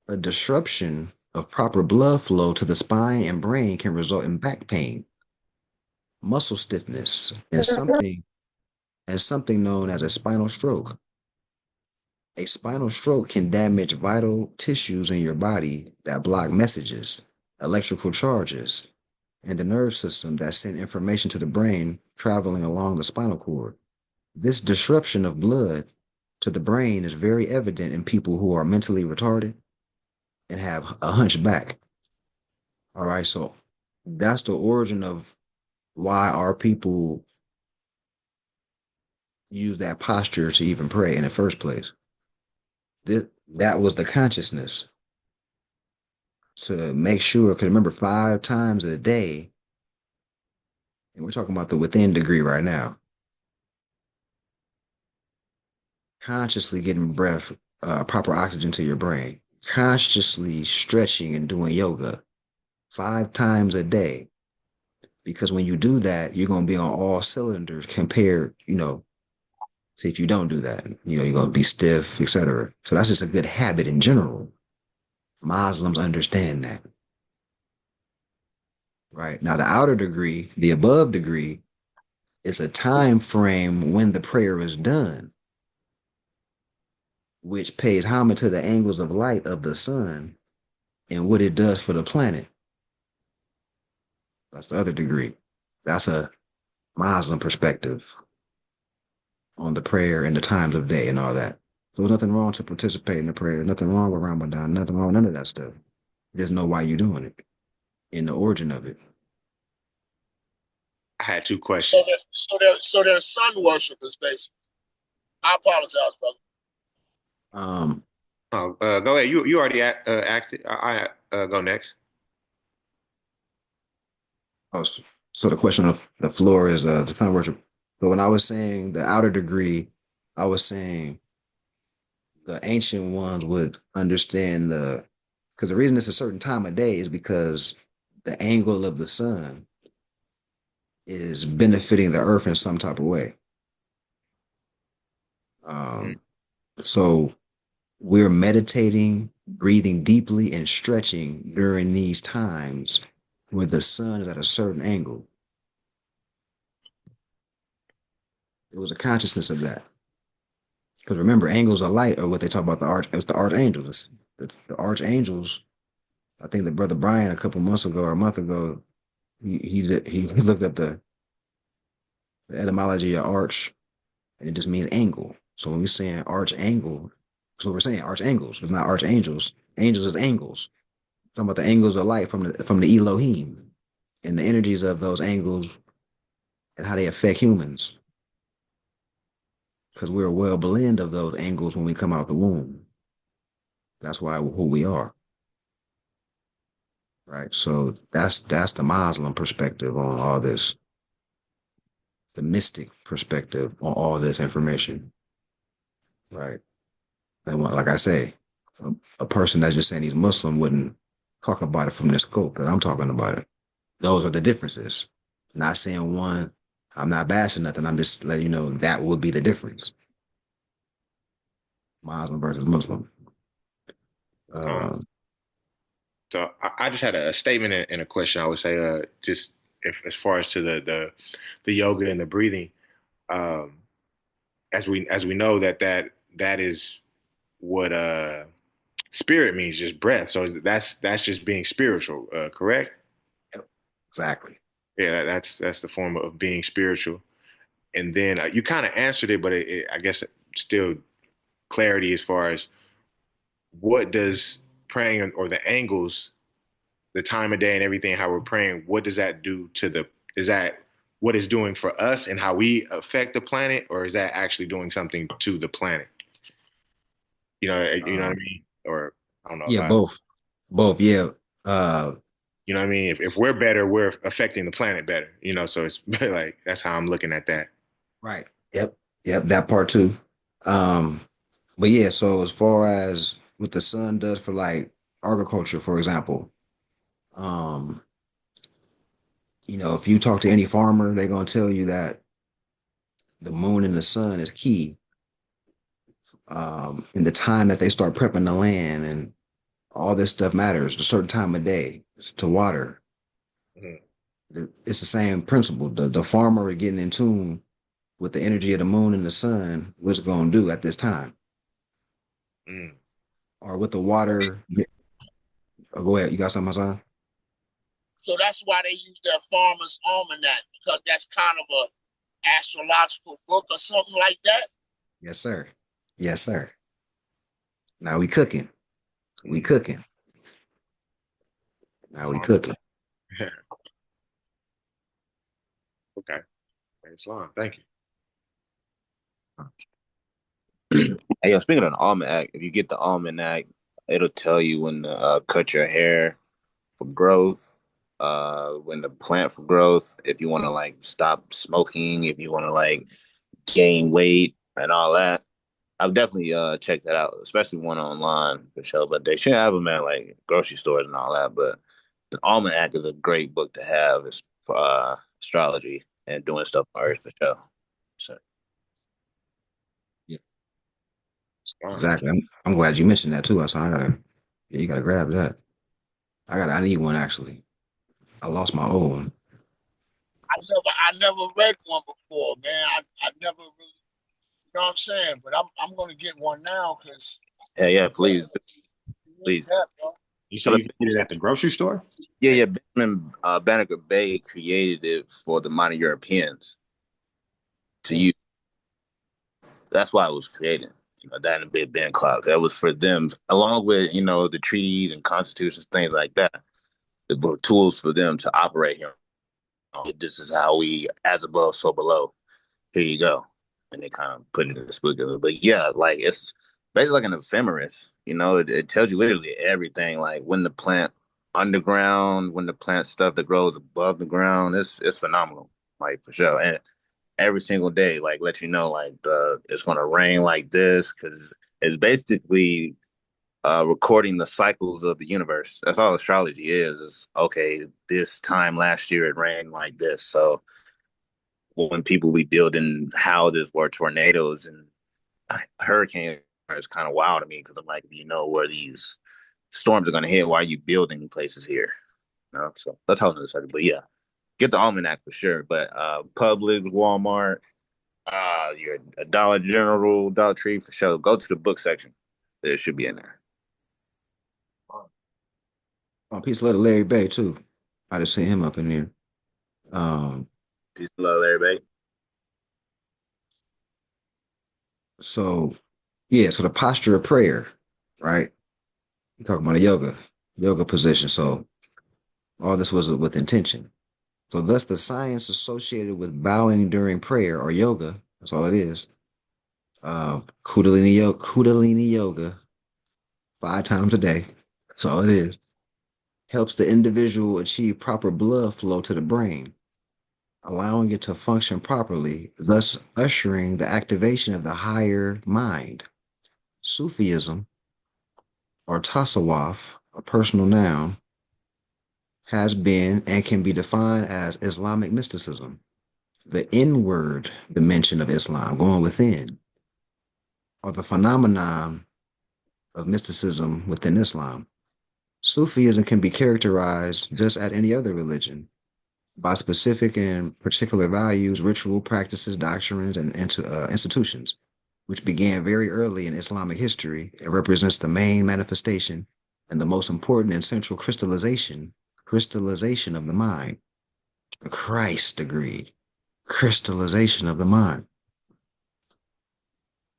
A disruption of proper blood flow to the spine and brain can result in back pain, muscle stiffness, and something known as a spinal stroke. A spinal stroke can damage vital tissues in your body that block messages, electrical charges, and the nerve system that send information to the brain traveling along the spinal cord. This disruption of blood to the brain is very evident in people who are mentally retarded and have a hunchback. All right, so that's the origin of why our people use that posture to even pray in the first place. That was the consciousness to make sure, because remember, 5 times a day, and we're talking about the within degree right now, consciously getting breath, proper oxygen to your brain, consciously stretching and doing yoga 5 times a day. Because when you do that, you're going to be on all cylinders compared, see if you don't do that, you're going to be stiff, etc. So that's just a good habit in general. Muslims understand that. Right. Now, the outer degree, the above degree, is a time frame when the prayer is done, which pays homage to the angles of light of the sun and what it does for the planet. That's the other degree. That's a Muslim perspective on the prayer and the times of day and all that. So there's nothing wrong to participate in the prayer. Nothing wrong with Ramadan. Nothing wrong with none of that stuff. Just know why you're doing it and the origin of it. I had two So questions. they're sun worshippers, basically. I apologize, brother. Go ahead. You already asked it. I go next. Oh, so the question of the floor is the sun worship. But when I was saying the outer degree, I was saying the ancient ones would understand because the reason it's a certain time of day is because the angle of the sun is benefiting the earth in some type of way. So we're meditating, breathing deeply, and stretching during these times where the sun is at a certain angle. It was a consciousness of that. Because remember, angles of light are what they talk about it's the archangels. The archangels, I think that Brother Brian a couple months ago or a month ago, he looked up the etymology of arch, and it just means angle. So when we're saying archangel, so we're saying archangels. It's not archangels. Angels is angles. Talking about the angles of light from the Elohim and the energies of those angles and how they affect humans. Because we're a well blend of those angles when we come out the womb. That's why who we are. Right. So that's the Muslim perspective on all this. The mystic perspective on all this information. Right. And like I say, a person that's just saying he's Muslim wouldn't talk about it from the scope that I'm talking about it. Those are the differences. Not saying one, I'm not bashing nothing. I'm just letting you know that would be the difference. Muslim versus Muslim. Um, Um, so I just had a statement and a question. I would say, just if, as far as to the yoga and the breathing, um, as we know that is what spirit means, just breath. So that's just being spiritual, correct? yep, exactly. Yeah, that's the form of being spiritual. And then you kind of answered it, but I guess still clarity as far as what does praying or the angles, the time of day and everything, how we're praying, what does that do to is that what it's doing for us and how we affect the planet, or is that actually doing something to the planet? You know what I Um, mean? Or I don't know if yeah, both. Yeah. Uh, you know what I mean? If we're better, we're affecting the planet better, so it's like, that's how I'm looking at that. right. Yep. That part too. Um, but yeah. So as far as what the sun does for like agriculture, for example, um, if you talk to any farmer, they're gonna tell you that the moon and the sun is key. In the time that they start prepping the land and all this stuff matters. A certain time of day to water. Mhm. It's the same principle. The farmer is getting in tune with the energy of the moon and the sun. What's it going to do at this time, Mm. or with the water? Oh, go ahead. You got something, Hassan? So that's why they use their farmer's almanac, because that's kind of a astrological book or something like that. Yes, sir. Yes, sir. Now we cooking. We Mm. cooking. Now we cooking. Okay. Islam. Thank you. Hey, yo, speaking of the almanac, if you get the almanac, it'll tell you when to cut your hair for growth, when to plant for growth, if you want to like stop smoking, if you want to like gain weight and all that. I've definitely checked that out, especially one online for sure. But they should have them at like grocery stores and all that. But the almanac is a great book to have is for astrology and doing stuff on Earth for sure. So Yeah, Islam. exactly. I'm glad you mentioned that too, Hassan. Yeah, you gotta grab that. I need one actually. I lost my old one. I never read one before, man. I never really, you know what I'm saying? But I'm gonna get one now because yeah, yeah, yeah, please, you need please. that, bro. You say you can get it at the grocery store? Yeah, yeah. Benjamin Banneker Bay created it for the minor Europeans to Mm. use. That's why it was created. That and the Big Ben clock. That was for them, along with the treaties and constitutions, things like that. It were tools for them to operate here. This is how we, as above, so below. Here you go, and they kind of put it in the book. But yeah, like it's basically like an ephemeris. It tells you literally everything, like when to plant underground, when to plant stuff that grows above the ground. It's phenomenal, like for sure. And every single day, like let you know, like it's gonna rain like this because it's basically recording the cycles of the universe. That's all astrology is. Is okay. This time last year it rained like this, so when people be building houses or tornadoes and hurricanes, it's kind of wild to me because I'm like, you know where these storms are going to hit. Why are you building places here? So that's how another subject. But yeah, get the almanac for sure. But Publix, Walmart, your Dollar General, Dollar Tree for sure. Go to the book section. It should be in there. Oh, peace, love to Larry Bay too. I just seen him up in there. Um, Peace and love, everybody. so yeah, so the posture of prayer, right? You're talking about a yoga position. So all this was with intention. So thus the science associated with bowing during prayer or yoga, that's all it is. Kundalini yoga 5 times a day. That's all it is. Helps the individual achieve proper blood flow to the brain, allowing it to function properly, thus ushering the activation of the higher mind. Sufism, or tasawwuf, a personal noun, has been and can be defined as Islamic mysticism, the inward dimension of Islam, going within. or the phenomenon of mysticism within Islam. Sufism can be characterized just as any other religion by specific and particular values, ritual practices, doctrines, and institutions, which began very early in Islamic history and represents the main manifestation and the most important and central crystallization of the mind. The Christ degree, crystallization of the mind.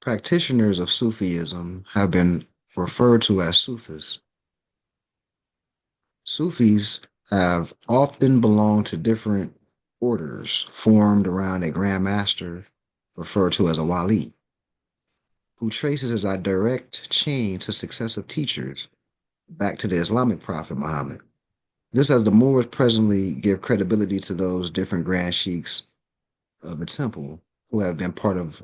Practitioners of Sufism have been referred to as Sufis. Sufis have often belonged to different orders formed around a Grand Master referred to as a Wali, who traces a direct chain to successive teachers back to the Islamic prophet Muhammad. Just as the Moors presently give credibility to those different grand sheikhs of the temple who have been part of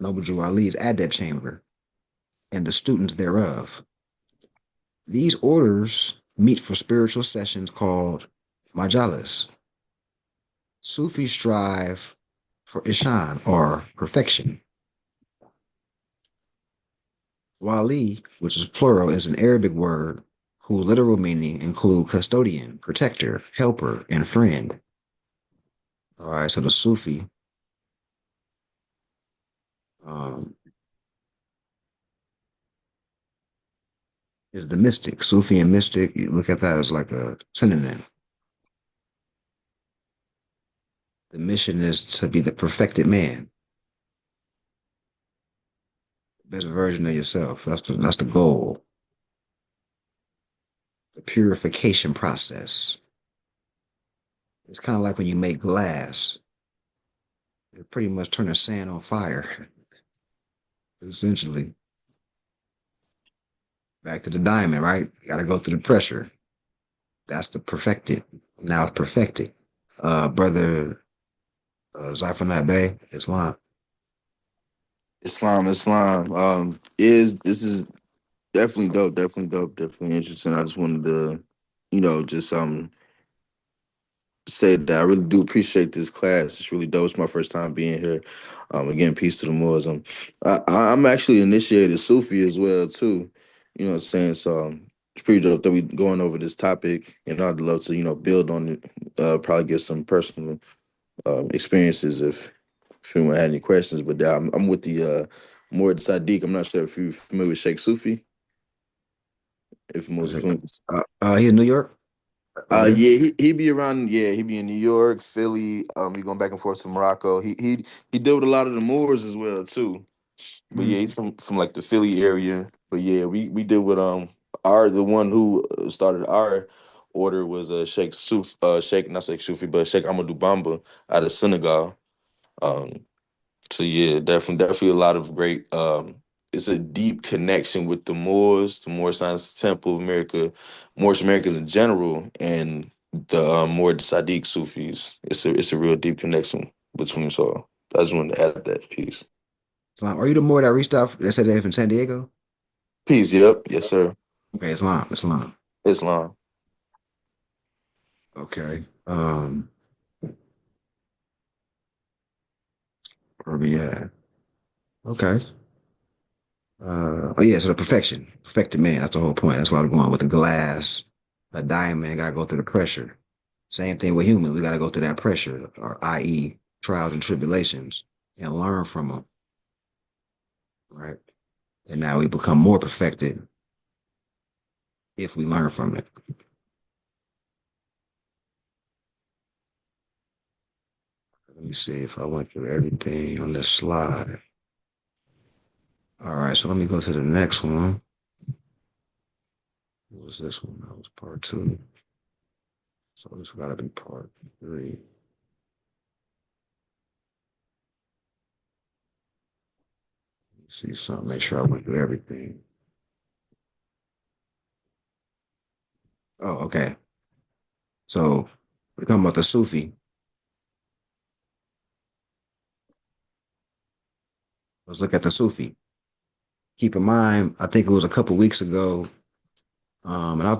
Noble Drew Ali's adept chamber and the students thereof. These orders meet for spiritual sessions called majalis. Sufis strive for ishan, or perfection. Wali, which is plural, is an Arabic word whose literal meaning include custodian, protector, helper, and friend. All right, so the Sufi is the mystic. Sufi and mystic, you look at that as like a synonym. The mission is to be the perfected man, the best version of yourself. That's the goal. The purification process. It's kind of like when you make glass. It pretty much turning sand on fire, essentially. Back to the diamond, right? You got to go through the pressure. That's the perfected. Now it's perfected. Brother Zyphanat Bey, Islam. Islam. Is this is definitely dope, definitely interesting. I just wanted to, just say that I really do appreciate this class. It's really dope. It's my first time being here. Again, peace to the Moors. I'm actually initiated Sufi as well too. You know what I'm saying? So it's pretty dope that we going over this topic, and I'd love to build on it. Probably get some personal experiences if anyone had any questions. But I'm with the Mord Sadiq. I'm not sure if you're familiar with Sheikh Sufi. If most familiar. He in New York? Yeah, he be around. Yeah, he be in New York, Philly. He going back and forth to Morocco. He deal with a lot of the Moors as well too. But yeah, he's from like the Philly area. But yeah, we deal with the one who started our order was Sheikh not Sheikh Sufi, but Sheikh Amadou Bamba out of Senegal. Um, so yeah, definitely a lot of great. It's a deep connection with the Moors, the Moor Science Temple of America, Moorish Americans in general, and the Moor Sadiq Sufis. It's a real deep connection between us all. I just wanted to add that piece. Islam. Are you the Moor that reached out that said they from San Diego? Peace. Yep. Yes, sir. Okay, Islam. Islam. Okay. Where we at? Okay. Oh yeah, so the perfected man. That's the whole point. That's why I'm going with the glass, a diamond. Got to go through the pressure. Same thing with humans. We got to go through that pressure, or i.e., trials and tribulations, and learn from them. Right. And now we become more perfected if we learn from it. Let me see if I went through everything on this slide. All right, so let me go to the next one. What was this one? That was part 2. So this got to be part 3. Let me see something, make sure I went through everything. Oh, okay. So we're talking about the Sufi. Let's look at the Sufi. Keep in mind, I think it was a couple weeks ago, and I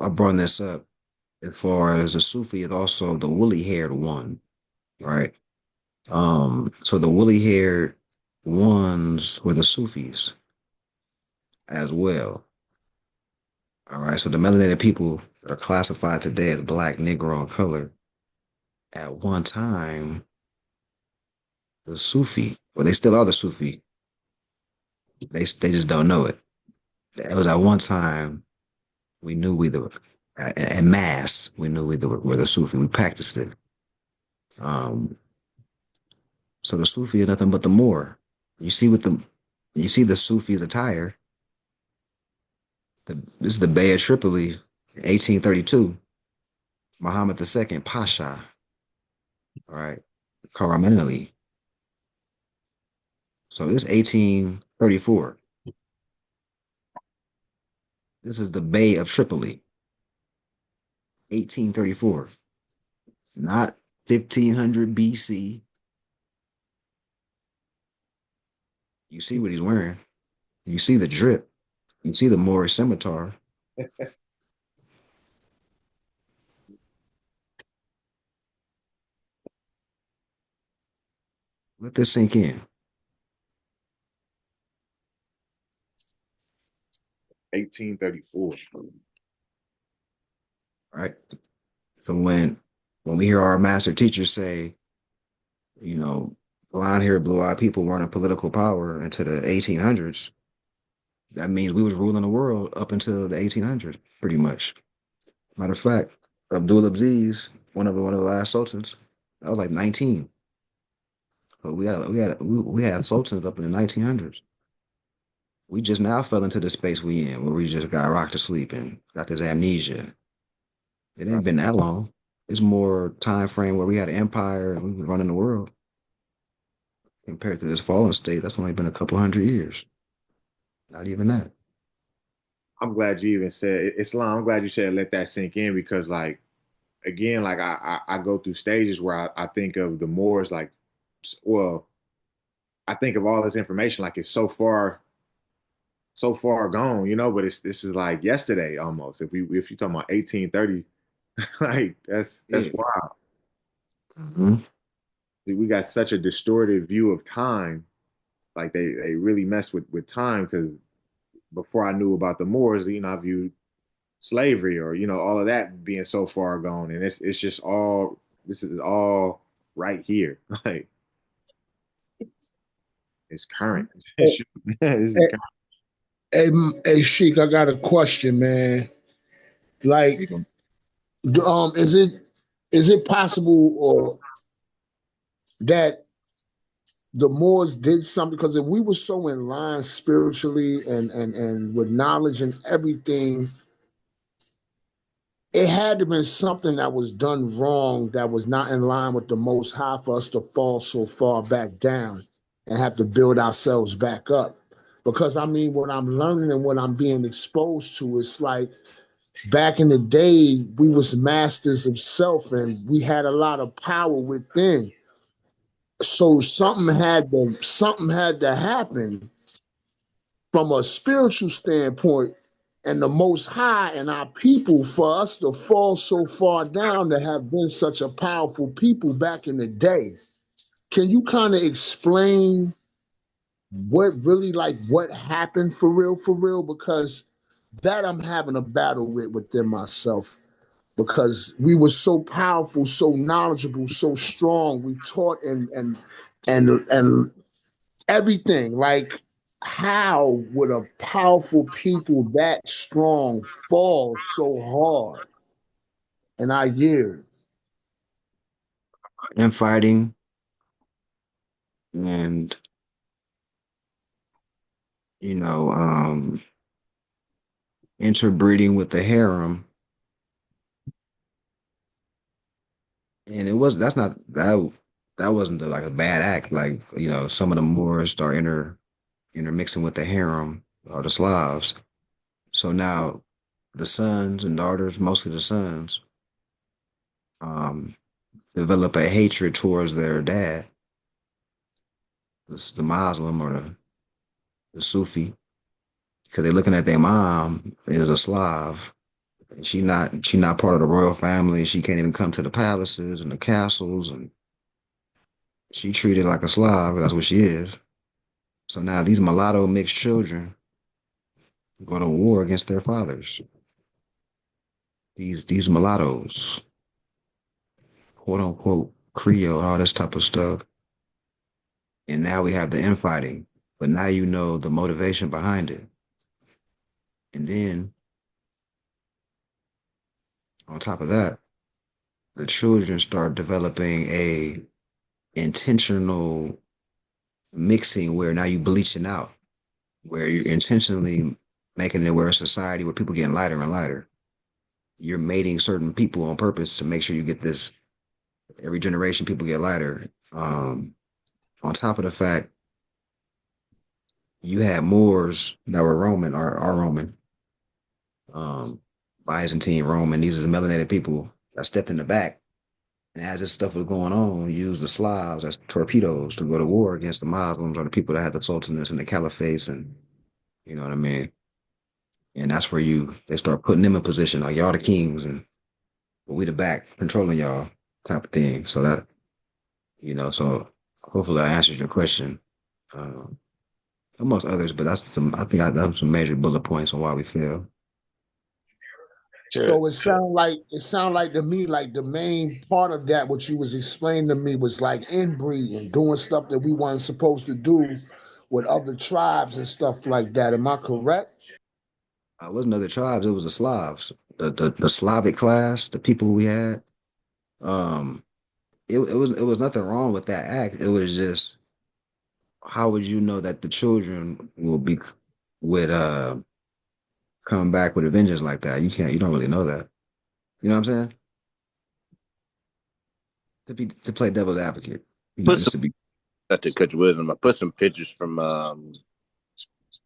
brought this up as far as the Sufi is also the woolly haired one, right? So the woolly haired ones were the Sufis as well. All right, so the melanated people that are classified today as black, Negro, and color, at one time, the Sufi, well, they still are the Sufi. They just don't know it. It was at one time we knew we were en mass. We knew we were the Sufi. We practiced it. Um, so the Sufi is nothing but the Moor. You see the Sufi's attire. This is the Bay of Tripoli, 1832. Muhammad II, Pasha. All right, Karamanli. So this 1834. This is the Bay of Tripoli, 1834, not 1500 BC. You see what he's wearing. You see the drip. You see the Moorish scimitar. Let this sink in. 1834. Right. So when we hear our master teachers say, blonde hair, blue eyed people weren't in political power into the 1800s, that means we was ruling the world up until the 1800s, pretty much. Matter of fact, Abdul Aziz, one of the last sultans, that was like 19. But we had sultans up in the 1900s. We just now fell into the space we in, where we just got rocked to sleep and got this amnesia. It ain't been that long. It's more time frame where we had an empire and we was running the world. Compared to this fallen state, that's only been a couple hundred years. Not even that. I'm glad you even said Islam. I'm glad you said let that sink in because, like, again, like I go through stages where I think of the Moors like, well, I think of all this information like it's so far gone, but this is like yesterday almost. If you're talking about 1830, like that's Yeah. wild. hmm We got such a distorted view of time. Like they really messed with time because before I knew about the Moors, I viewed slavery or all of that being so far gone, and it's just all this is all right here. Like it's current. Hey, This is current. hey, Sheik, I got a question, man. Like, is it possible or that the Moors did something? Because if we were so in line spiritually and with knowledge and everything, it had to have been something that was done wrong that was not in line with the Most High for us to fall so far back down and have to build ourselves back up. Because I mean, what I'm learning and what I'm being exposed to, it's like back in the day, we was masters of self and we had a lot of power within. So something had to happen from a spiritual standpoint and the Most High and our people for us to fall so far down to have been such a powerful people back in the day. Can you kind of explain what happened for real? Because that I'm having a battle with within myself. Because we were so powerful, so knowledgeable, so strong. We taught and everything. Like, how would a powerful people that strong fall so hard in our years? Infighting and you know, interbreeding with the harem. And that wasn't like a bad act. Like, some of the Moors start intermixing with the harem or the Slavs. So now the sons and daughters, mostly the sons, um, develop a hatred towards their dad, the Muslim or the Sufi, because they're looking at their mom as a Slav. She not part of the royal family. She can't even come to the palaces and the castles, and she treated like a Slav. That's what she is. So now these mulatto mixed children go to war against their fathers. These mulattoes, quote unquote Creole, all this type of stuff. And now we have the infighting, but now you know the motivation behind it. And then on top of that, the children start developing a intentional mixing where now you bleaching out, where you're intentionally making it where a society where people getting lighter and lighter. You're mating certain people on purpose to make sure you get this. Every generation, people get lighter. On top of the fact, you had Moors that were Roman or are Roman, um, Byzantine Roman. These are the melanated people that stepped in the back. And as this stuff was going on, used the Slavs as torpedoes to go to war against the Muslims or the people that had the sultanates and the caliphates, and you know what I mean. And that's where they start putting them in position, like y'all the kings, and we the back controlling y'all type of thing. So that so hopefully I answered your question, um, amongst others. But I think I done some major bullet points on why we fail. So it sound like to me like the main part of that what you was explaining to me was like inbreeding, doing stuff that we weren't supposed to do with other tribes and stuff like that. Am I correct? It wasn't other tribes; it was the Slavs, the Slavic class, the people we had. Um, it was nothing wrong with that act. It was just how would you know that the children would come back with a vengeance like that? You don't really know that. You know what I'm saying? To play devil's advocate, Put just some to be. not to cut your wisdom. I put some pictures from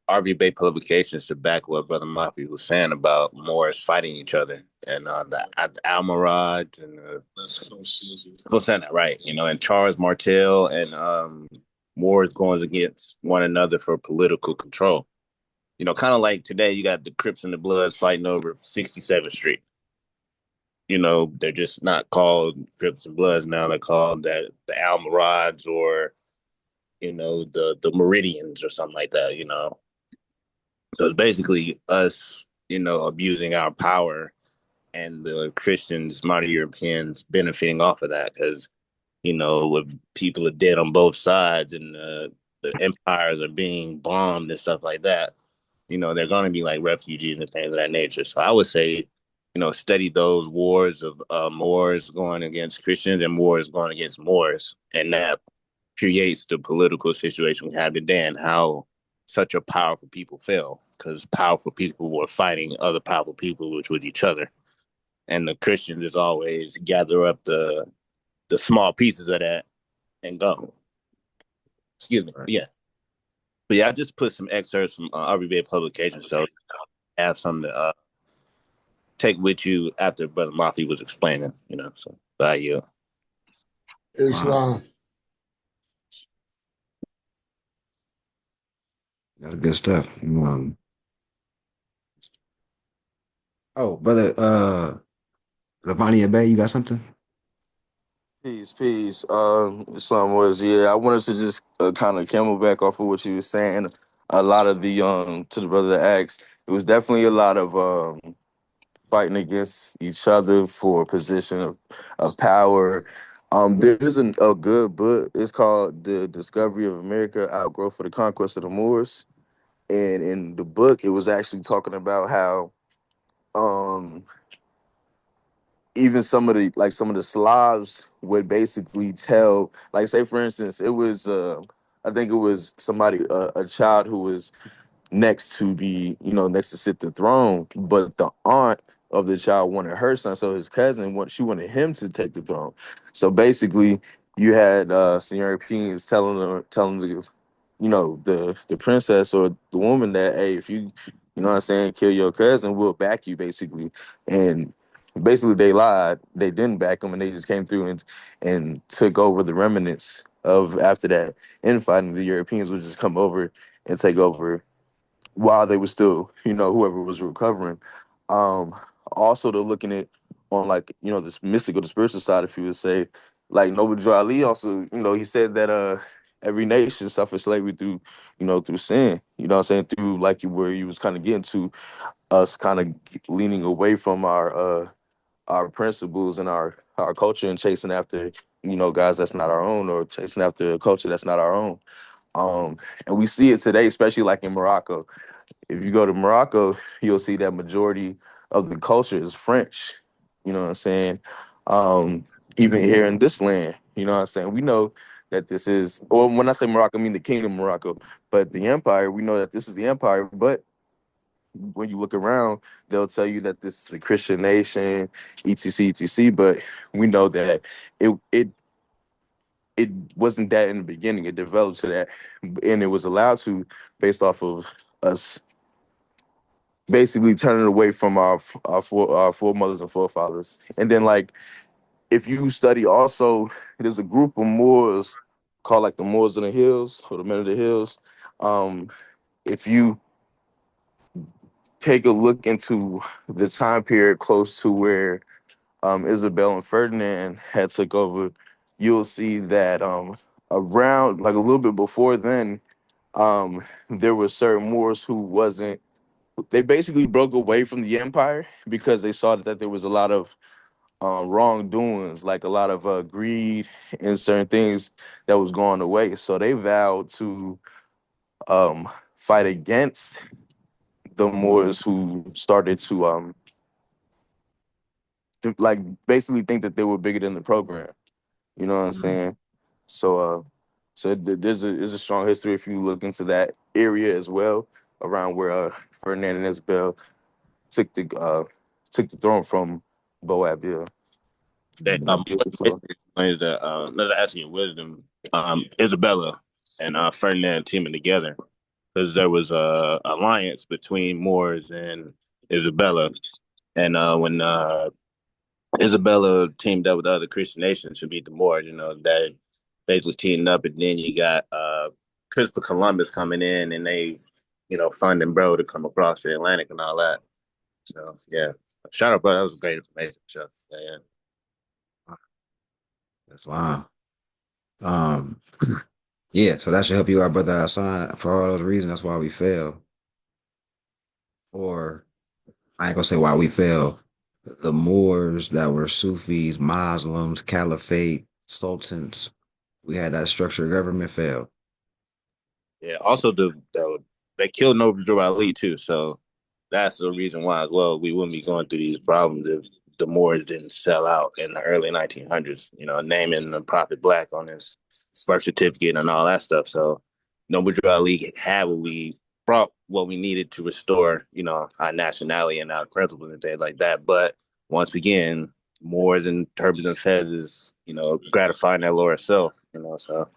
RV Bay Publications to back what Brother Mafia was saying about Moors fighting each other and the Almorads and what's that right? And Charles Martel and Moors going against one another for political control. Kind of like today, you got the Crips and the Bloods fighting over 67th Street. They're just not called Crips and Bloods now. They're called the Almorads or the Meridians or something like that. So it's basically us, abusing our power and the Christians, modern Europeans, benefiting off of that because, with people are dead on both sides and the empires are being bombed and stuff like that, they're going to be like refugees and things of that nature. So I would say, study those wars of Moors going against Christians and Moors going against Moors. And that creates the political situation we have today and how such a powerful people fell because powerful people were fighting other powerful people, which was each other. And the Christians just always gather up the small pieces of that and go. Excuse me. Right. Yeah. But yeah, I just put some excerpts from RBA publications, so have something to take with you after Brother Mafia was explaining, So by you. Islam. That's good stuff. Oh, brother, Lavania Bay, you got something? Peace. Islam was, yeah. I wanted to just kind of camelback off of what you were saying. A lot of to the brother that asked, it was definitely a lot of fighting against each other for position of power. There's a good book. It's called The Discovery of America: Outgrowth for the Conquest of the Moors. And in the book, it was actually talking about how um, even some of the Slavs would basically tell, like, say for instance, it was I think it was somebody a child who was next to sit the throne, but the aunt of the child wanted her son, so his cousin she wanted him to take the throne. So basically, you had some Europeans telling the princess or the woman that, hey, if you know what I'm saying, kill your cousin, we'll back you, basically. And basically they lied. They didn't back him, and they just came through and took over the remnants of after that infighting. The Europeans would just come over and take over while they were still, whoever was recovering. Um, Also, they're looking at on, like, this mystical, the spiritual side, if you would say, like Noble Drew Ali also, he said that every nation suffered slavery through, through sin. You know what I'm saying? Through like where you was kind of getting to us kind of leaning away from our principles and our culture and chasing after, guys that's not our own, or chasing after a culture that's not our own. And we see it today, especially like in Morocco. If you go to Morocco, you'll see that majority of the culture is French. You know what I'm saying? Even here in this land, you know what I'm saying? We know that this is, or when I say Morocco, I mean the Kingdom of Morocco, but the empire, we know that this is the empire. But when you look around, they'll tell you that this is a Christian nation, etc., etc. But we know that it wasn't that in the beginning. It developed to that, and it was allowed to based off of us basically turning away from our foremothers and forefathers. And then like if you study also, there's a group of Moors called like the Moors of the Hills or the Men of the Hills. If you take a look into the time period close to where Isabel and Ferdinand had took over, you'll see that around like a little bit before then, there were certain Moors who wasn't. They basically broke away from the empire because they saw that there was a lot of wrongdoings, like a lot of greed and certain things that was going away. So they vowed to fight against the Moors who started to like basically think that they were bigger than the program. You know what I'm saying? So there's a strong history if you look into that area as well, around where Ferdinand and Isabel took the throne from Boabdil. That explains that another asking wisdom, Isabella and Ferdinand teaming together because there was a alliance between Moors and Isabella, and when Isabella teamed up with other Christian nations to beat the Moors, that basically teaming up, and then you got Christopher Columbus coming in, and they funding bro to come across the Atlantic and all that. So yeah, shout out, bro. That was great information. Sure. Yeah. That's fine. Um, yeah, so that should help you out, brother Hassan. For all those reasons, that's why we fail. Or I ain't gonna say why we fail. The Moors that were Sufis, Muslims, Caliphate, Sultans, we had that structured government fail. Yeah. Also, they killed Noble Ali too, so that's the reason why as well. We wouldn't be going through these problems if the Moors didn't sell out in the early 1900s. Naming the Prophet Black on his birth certificate and all that stuff. So Noble Ali had what we brought, what we needed to restore, our nationality and our principles and things like that. But once again, Moors and turbans and fezzes, gratifying that lower self. So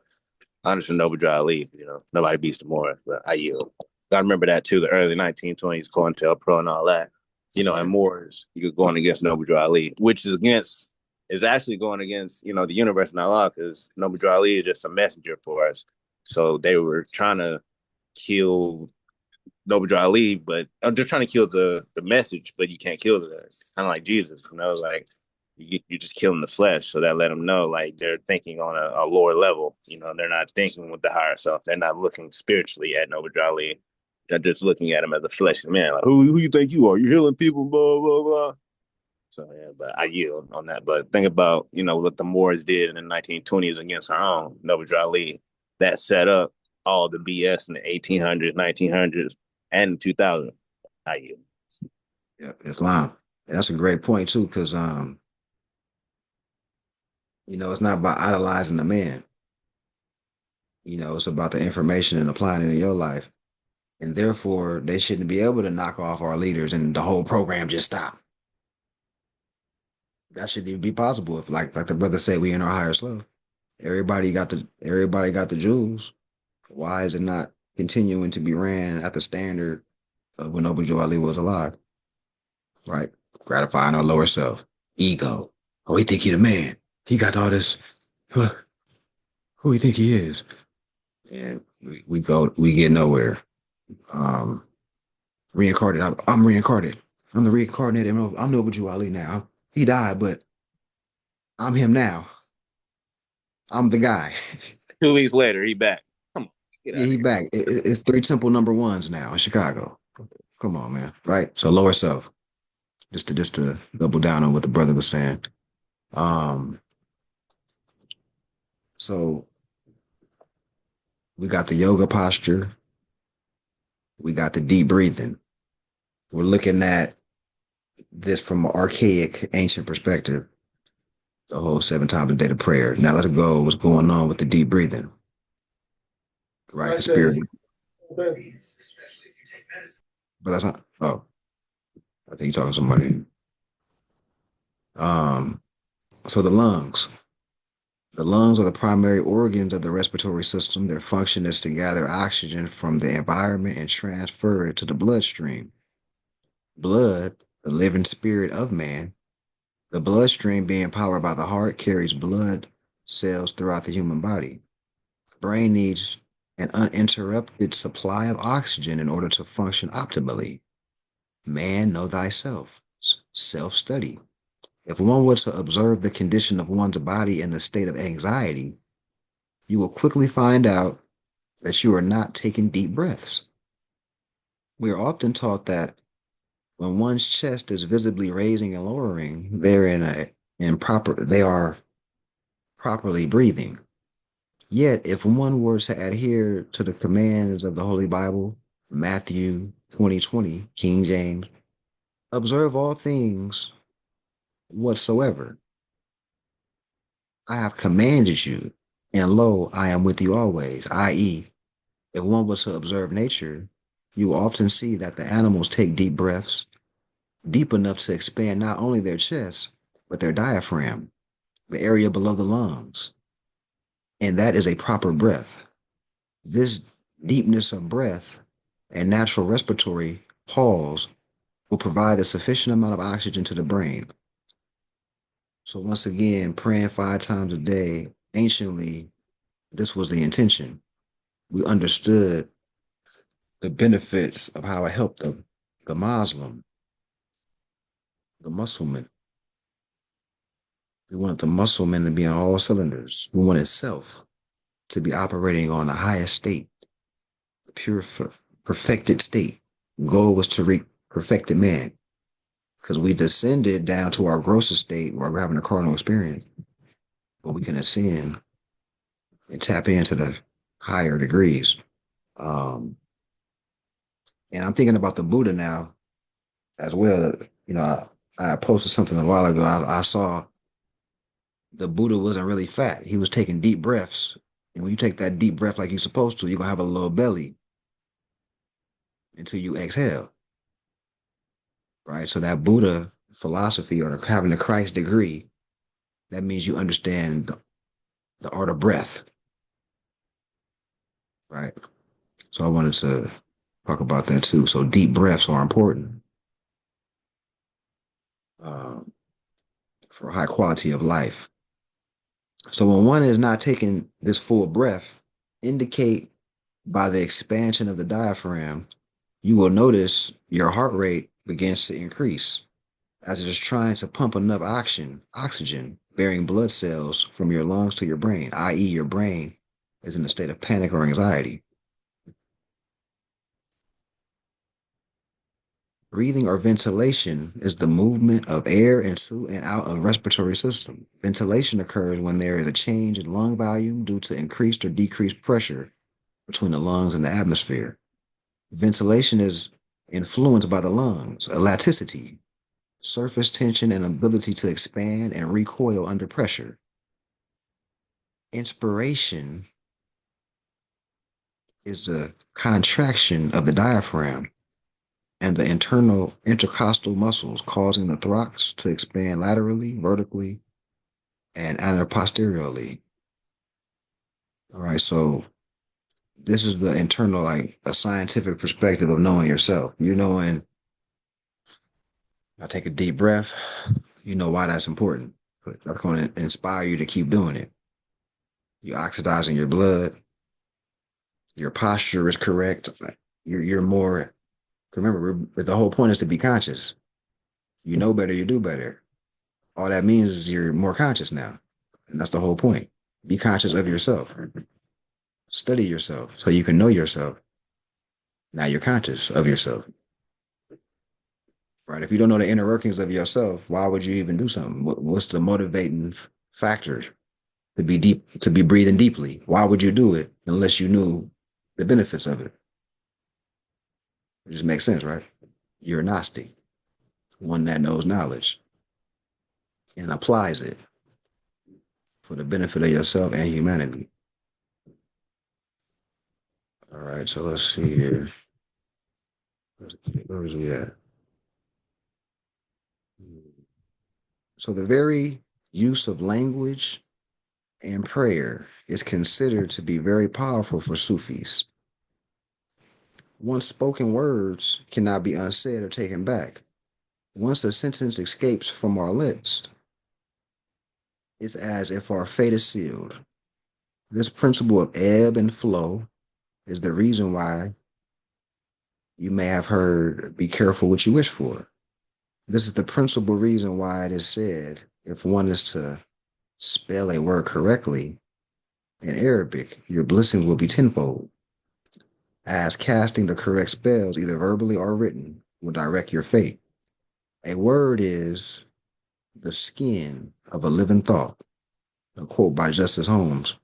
I understand Noble Ali. Nobody beats the Moors, but I yield. Got to remember that too. The early 1920s, COINTELPRO and all that. And Moors, you're going against Noble Ali, which is actually going against, the universe and Allah, because Noble Ali is just a messenger for us. So they were trying to kill Noble Ali, but I'm just trying to kill the message, but you can't kill the kind of like Jesus, like you're just killing the flesh. So that let them know, like, they're thinking on a lower level. They're not thinking with the higher self. They're not looking spiritually at Noble Ali. They're just looking at him as a fleshly man. Like, who you think you are? You're healing people, blah, blah, blah. So, yeah, but I yield on that. But think about, what the Moors did in the 1920s against our own Noble Ali. That set up all the BS in the 1800s, 1900s, and 2000s. I yield. Yeah, Islam. And that's a great point too, because it's not about idolizing the man. It's about the information and applying it in your life. And therefore, they shouldn't be able to knock off our leaders and the whole program just stop. That shouldn't even be possible if, like the brother said, we in our higher self. Everybody got the jewels. Why is it not continuing to be ran at the standard of when Noble Ali was alive? Right? Gratifying our lower self. Ego. Oh, he think he the man. He got all this. Huh, who he think he is? And we get nowhere. Reincarnated. I'm reincarnated. I'm the reincarnated. I'm Noble Ali now. He died, but I'm him now. I'm the guy. 2 weeks later, he back. Come on, get out Yeah, of he here. back. It's three temple number ones now in Chicago. Come on, man. Right? So lower self. Just to double down on what the brother was saying. Um, so we got the yoga posture, we got the deep breathing. We're looking at this from an archaic, ancient perspective, the whole 7 times a day of prayer. Now let's go what's going on with the deep breathing. Right, the spirit. But that's not I think you're talking to somebody. So the lungs. The lungs are the primary organs of the respiratory system. Their function is to gather oxygen from the environment and transfer it to the bloodstream. Blood, the living spirit of man, the bloodstream being powered by the heart, carries blood cells throughout the human body. The brain needs an uninterrupted supply of oxygen in order to function optimally. Man, know thyself. Self-study. If one were to observe the condition of one's body in the state of anxiety, you will quickly find out that you are not taking deep breaths. We are often taught that when one's chest is visibly raising and lowering, they are properly breathing. Yet, if one were to adhere to the commands of the Holy Bible, Matthew 20:20, King James, observe all things whatsoever I have commanded you, and lo, I am with you always, i.e., if one was to observe nature, you will often see that the animals take deep breaths, deep enough to expand not only their chest, but their diaphragm, the area below the lungs. And that is a proper breath. This deepness of breath and natural respiratory pause will provide a sufficient amount of oxygen to the brain. So once again, praying 5 times a day, anciently, this was the intention. We understood the benefits of how it helped the Muslim, the Muslim. We wanted the Muslim to be on all cylinders. We wanted self to be operating on the highest state, the pure, perfected state. Goal was to reach perfected man, because we descended down to our grosser state where we're having a carnal experience, but we can ascend and tap into the higher degrees. Um, and I'm thinking about the Buddha now as well. You know, I posted something a while ago. I saw the Buddha wasn't really fat. He was taking deep breaths. And when you take that deep breath like you're supposed to, you're going to have a little belly until you exhale. Right? So that Buddha philosophy, or having the Christ degree, that means you understand the art of breath. Right? So I wanted to talk about that too. So deep breaths are important for high quality of life. So when one is not taking this full breath, indicate by the expansion of the diaphragm, you will notice your heart rate begins to increase as it is trying to pump enough oxygen bearing blood cells from your lungs to your brain, i.e., your brain is in a state of panic or anxiety. Breathing or ventilation is the movement of air into and out of the respiratory system. Ventilation occurs when there is a change in lung volume due to increased or decreased pressure between the lungs and the atmosphere. Ventilation is influenced by the lungs, elasticity, surface tension, and ability to expand and recoil under pressure. Inspiration is the contraction of the diaphragm and the internal intercostal muscles, causing the thorax to expand laterally, vertically, and anteroposteriorly. All right, so this is the internal, like a scientific perspective of knowing yourself. You knowing, I take a deep breath, you know why that's important. But that's going to inspire you to keep doing it. You're oxidizing your blood. Your posture is correct. You're more, remember, the whole point is to be conscious. You know better, you do better. All that means is you're more conscious now. And that's the whole point. Be conscious of yourself. Study yourself so you can know yourself. Now you're conscious of yourself. Right? If you don't know the inner workings of yourself, why would you even do something? What's the motivating factor to be deep, to be breathing deeply? Why would you do it unless you knew the benefits of it? It just makes sense, right? You're a Gnostic, one that knows knowledge and applies it for the benefit of yourself and humanity. All right, so let's see here. Where was we at? So the very use of language and prayer is considered to be very powerful for Sufis. Once spoken words cannot be unsaid or taken back. Once a sentence escapes from our lips, it's as if our fate is sealed. This principle of ebb and flow is the reason why you may have heard, be careful what you wish for. This is the principal reason why it is said, if one is to spell a word correctly in Arabic, your blessings will be tenfold, as casting the correct spells, either verbally or written, will direct your fate. A word is the skin of a living thought, a quote by Justice Holmes.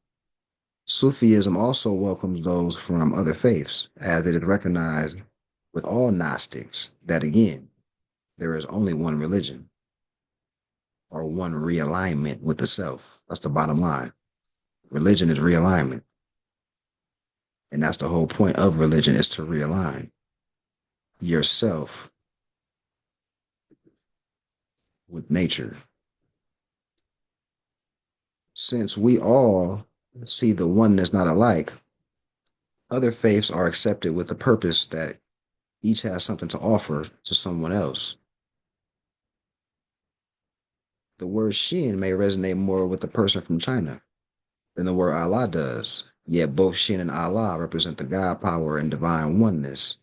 Sufism also welcomes those from other faiths, as it is recognized with all Gnostics that, again, there is only one religion or one realignment with the self. That's the bottom line. Religion is realignment. And that's the whole point of religion, is to realign yourself with nature. Since we all see the oneness not alike, other faiths are accepted with the purpose that each has something to offer to someone else. The word Shin may resonate more with the person from China than the word Allah does, yet both Shin and Allah represent the God power and divine oneness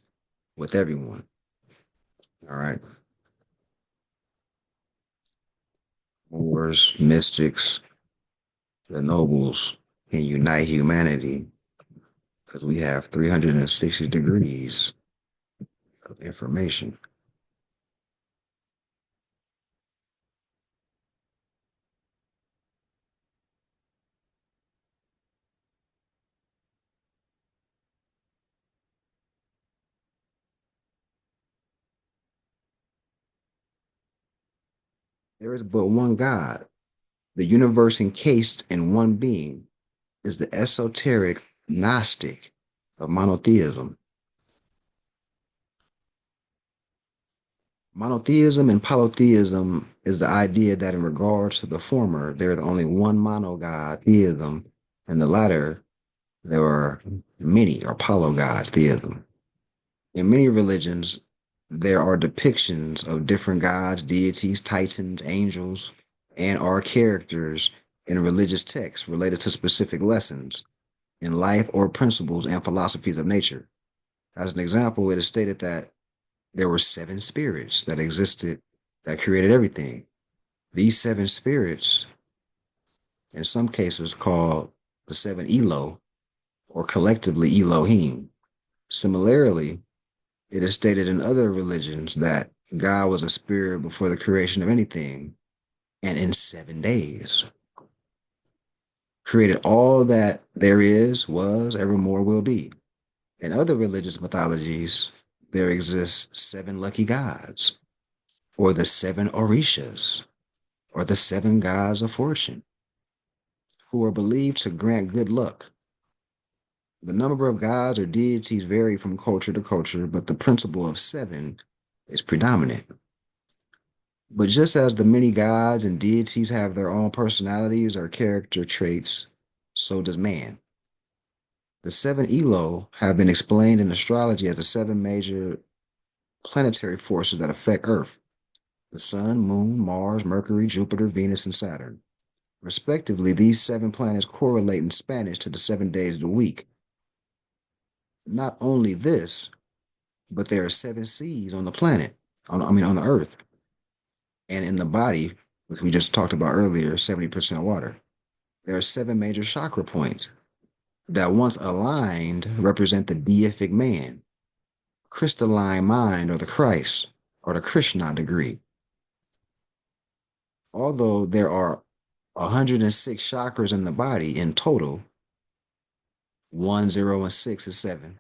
with everyone. All right. Moors, mystics, the nobles can unite humanity because we have 360 degrees of information. There is but one God. The universe encased in one being is the esoteric Gnostic of monotheism. Monotheism and polytheism is the idea that in regards to the former, there is only one monogod theism, and the latter, there are many or polygod theism. In many religions, there are depictions of different gods, deities, titans, angels, and or characters in religious texts related to specific lessons in life or principles and philosophies of nature. As an example, it is stated that there were 7 spirits that existed that created everything. These 7 spirits, in some cases called the 7 Elo, or collectively Elohim. Similarly, it is stated in other religions that God was a spirit before the creation of anything, and in 7 days created all that there is, was, evermore will be. In other religious mythologies, there exists 7 lucky gods, or the 7 Orishas, or the 7 gods of fortune, who are believed to grant good luck. The number of gods or deities vary from culture to culture, but the principle of 7 is predominant. But just as the many gods and deities have their own personalities or character traits, so does man. The 7 Elo have been explained in astrology as the 7 major planetary forces that affect Earth: the Sun, Moon, Mars, Mercury, Jupiter, Venus, and Saturn. Respectively, these 7 planets correlate in Spanish to the 7 days of the week. Not only this, but there are 7 seas on the planet, on the Earth, and in the body, which we just talked about earlier, 70% water. There are 7 major chakra points, that once aligned represent the deific man, crystalline mind, or the Christ, or the Krishna degree. Although there are 106 chakras in the body in total, 1, 0, and 6 is 7.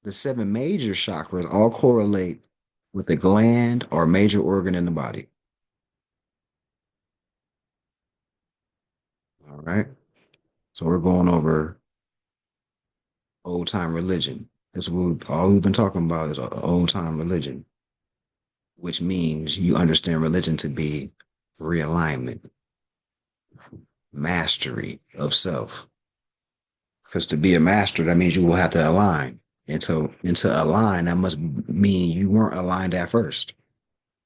The 7 major chakras all correlate with a gland or major organ in the body. All right. So we're going over old time religion. That's what all we've been talking about is old time religion, which means you understand religion to be realignment, mastery of self. Because to be a master, that means you will have to align. And to align, that must mean you weren't aligned at first,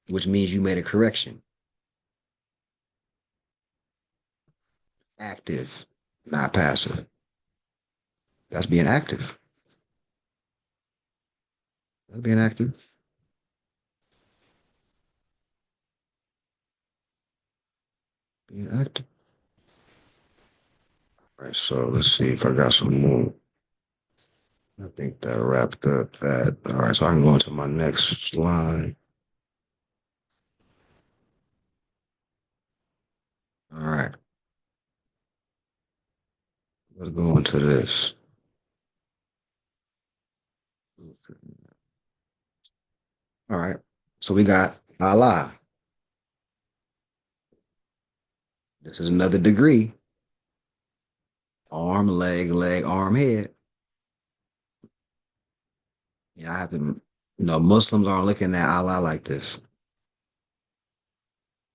which means you made a correction. Active, not passive. That's being active. That's being active. Being active. All right, so let's see if I got some more. I think that wrapped up that. All right, so I can go into my next slide. All right. Let's go into this. Okay. All right. So we got Allah. This is another degree. Arm, leg, arm, head. Yeah, I have to, Muslims aren't looking at Allah like this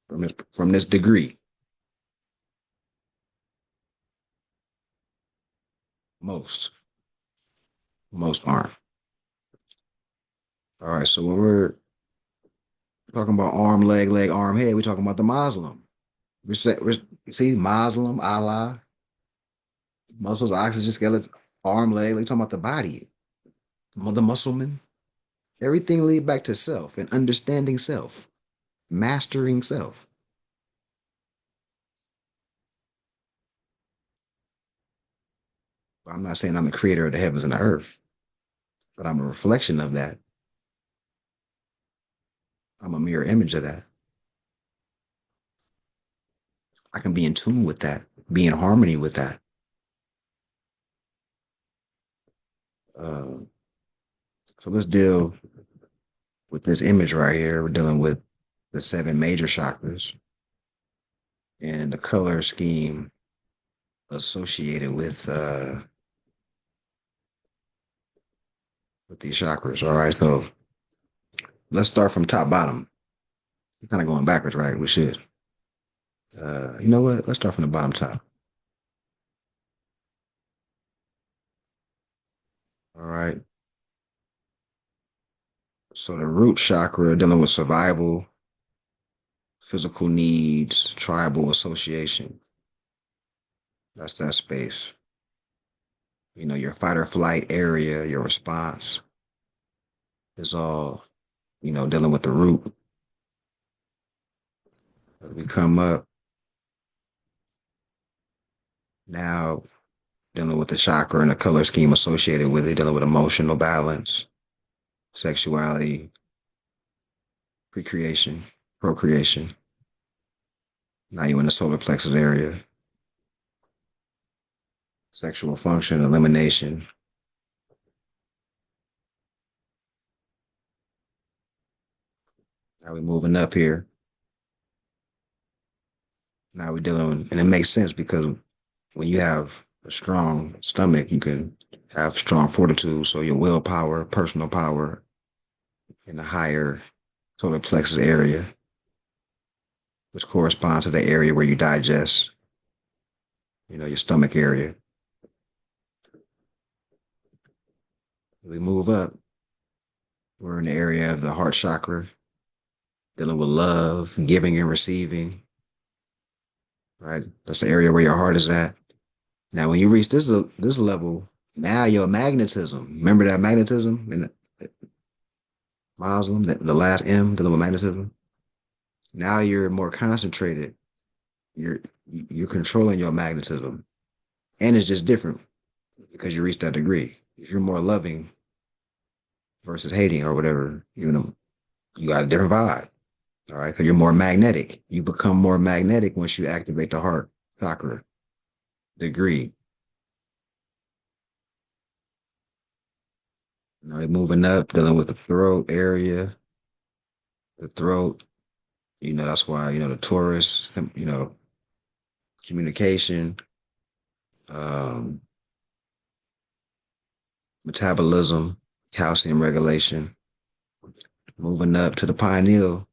from this degree. Most aren't. All right, so when we're talking about arm, leg, arm, head, we're talking about the Muslim. See, Muslim, Allah, muscles, oxygen, skeleton, arm, leg. We're talking about the body, the Muslim. Everything lead back to self and understanding self, mastering self. I'm not saying I'm the creator of the heavens and the earth, but I'm a reflection of that. I'm a mirror image of that. I can be in tune with that, be in harmony with that. So let's deal with this image right here. We're dealing with the 7 major chakras and the color scheme associated with these chakras. All right, so let's start from top bottom. We're kind of going backwards, right? We should. You know what? Let's start from the bottom top. All right. So the root chakra dealing with survival, physical needs, tribal association. That's that space. Your fight or flight area, your response is all, dealing with the root. As we come up, now dealing with the chakra and the color scheme associated with it, dealing with emotional balance, sexuality, procreation. Now you're in the solar plexus area. Sexual function, elimination. Now we're moving up here. Now we're dealing, and it makes sense because when you have a strong stomach, you can have strong fortitude. So your willpower, personal power in the higher solar plexus area, which corresponds to the area where you digest, your stomach area. We move up. We're in the area of the heart chakra, dealing with love, giving and receiving. Right? That's the area where your heart is at. Now, when you reach this level, now your magnetism. Remember that magnetism in the Muslim, the last M, dealing with magnetism. Now you're more concentrated. You're controlling your magnetism. And it's just different because you reach that degree. If you're more loving versus hating or whatever, you got a different vibe. All right. Because you're more magnetic. You become more magnetic once you activate the heart chakra degree. Moving up, dealing with the throat area, the throat. That's why, the Taurus, communication, um, metabolism, calcium regulation. Moving up to the pineal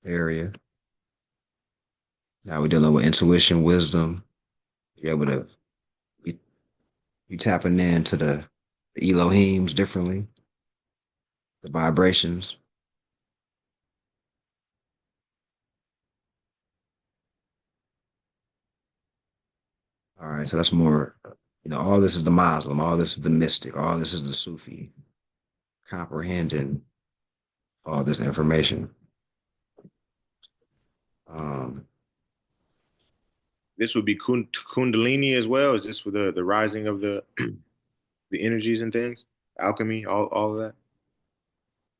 area. Now we're dealing with intuition, wisdom. You're able to, you tapping into the Elohims differently, the vibrations. All right, so that's more, all this is the Muslim, all this is the mystic, all this is the Sufi, comprehending all this information. Um, This would be Kundalini as well. Is this for the rising of the the energies and things, alchemy, all of that?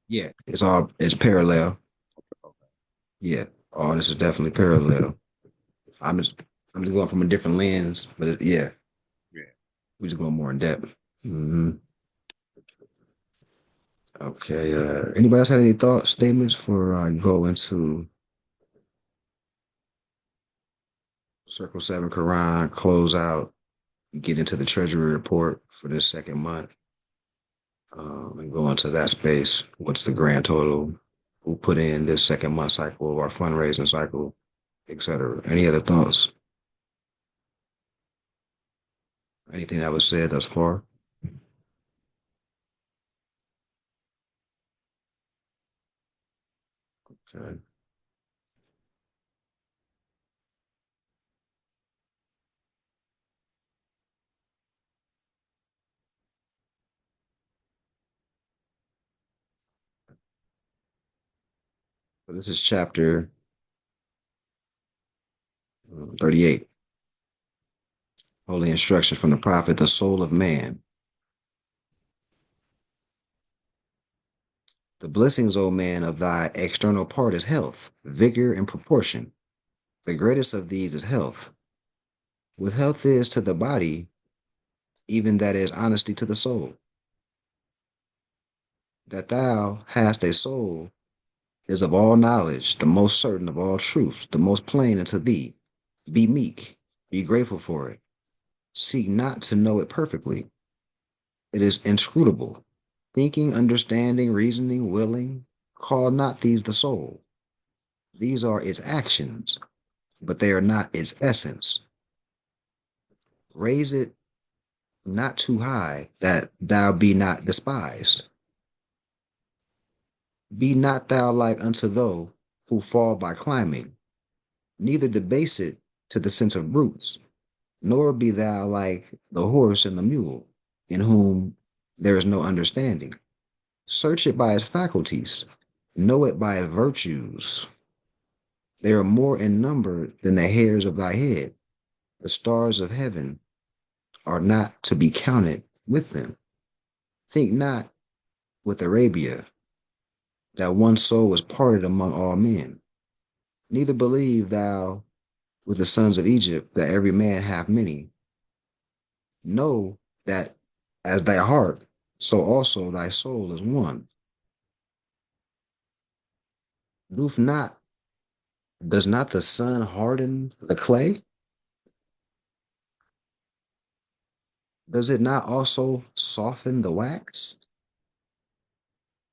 yeah, it's parallel. Yeah, all this is definitely parallel. I'm just I'm just going from a different lens, but yeah, Yeah. we're just going more in depth. Hmm. Okay. Anybody else had any thoughts, statements for go into Circle Seven Quran, close out, get into the Treasury report for this second month, and go into that space? What's the grand total? Who put in this second month cycle of our fundraising cycle, etc.? Any other thoughts? Anything that was said thus far? Okay. So this is chapter 38. Holy instruction from the prophet, the soul of man. The blessings, O man, of thy external part is health, vigor, and proportion. The greatest of these is health. With health is to the body, even that is honesty to the soul. That thou hast a soul is of all knowledge, the most certain of all truths, the most plain unto thee. Be meek, be grateful for it. Seek not to know it perfectly. It is inscrutable. Thinking, understanding, reasoning, willing, call not these the soul. These are its actions, but they are not its essence. Raise it not too high, that thou be not despised. Be not thou like unto those who fall by climbing, neither debase it to the sense of brutes, nor be thou like the horse and the mule, in whom there is no understanding. Search it by its faculties, know it by its virtues. They are more in number than the hairs of thy head. The stars of heaven are not to be counted with them. Think not with Arabia that one soul was parted among all men. Neither believe thou with the sons of Egypt that every man hath many. Know that as thy heart, so also thy soul is one. Doth not, does not the sun harden the clay? Does it not also soften the wax?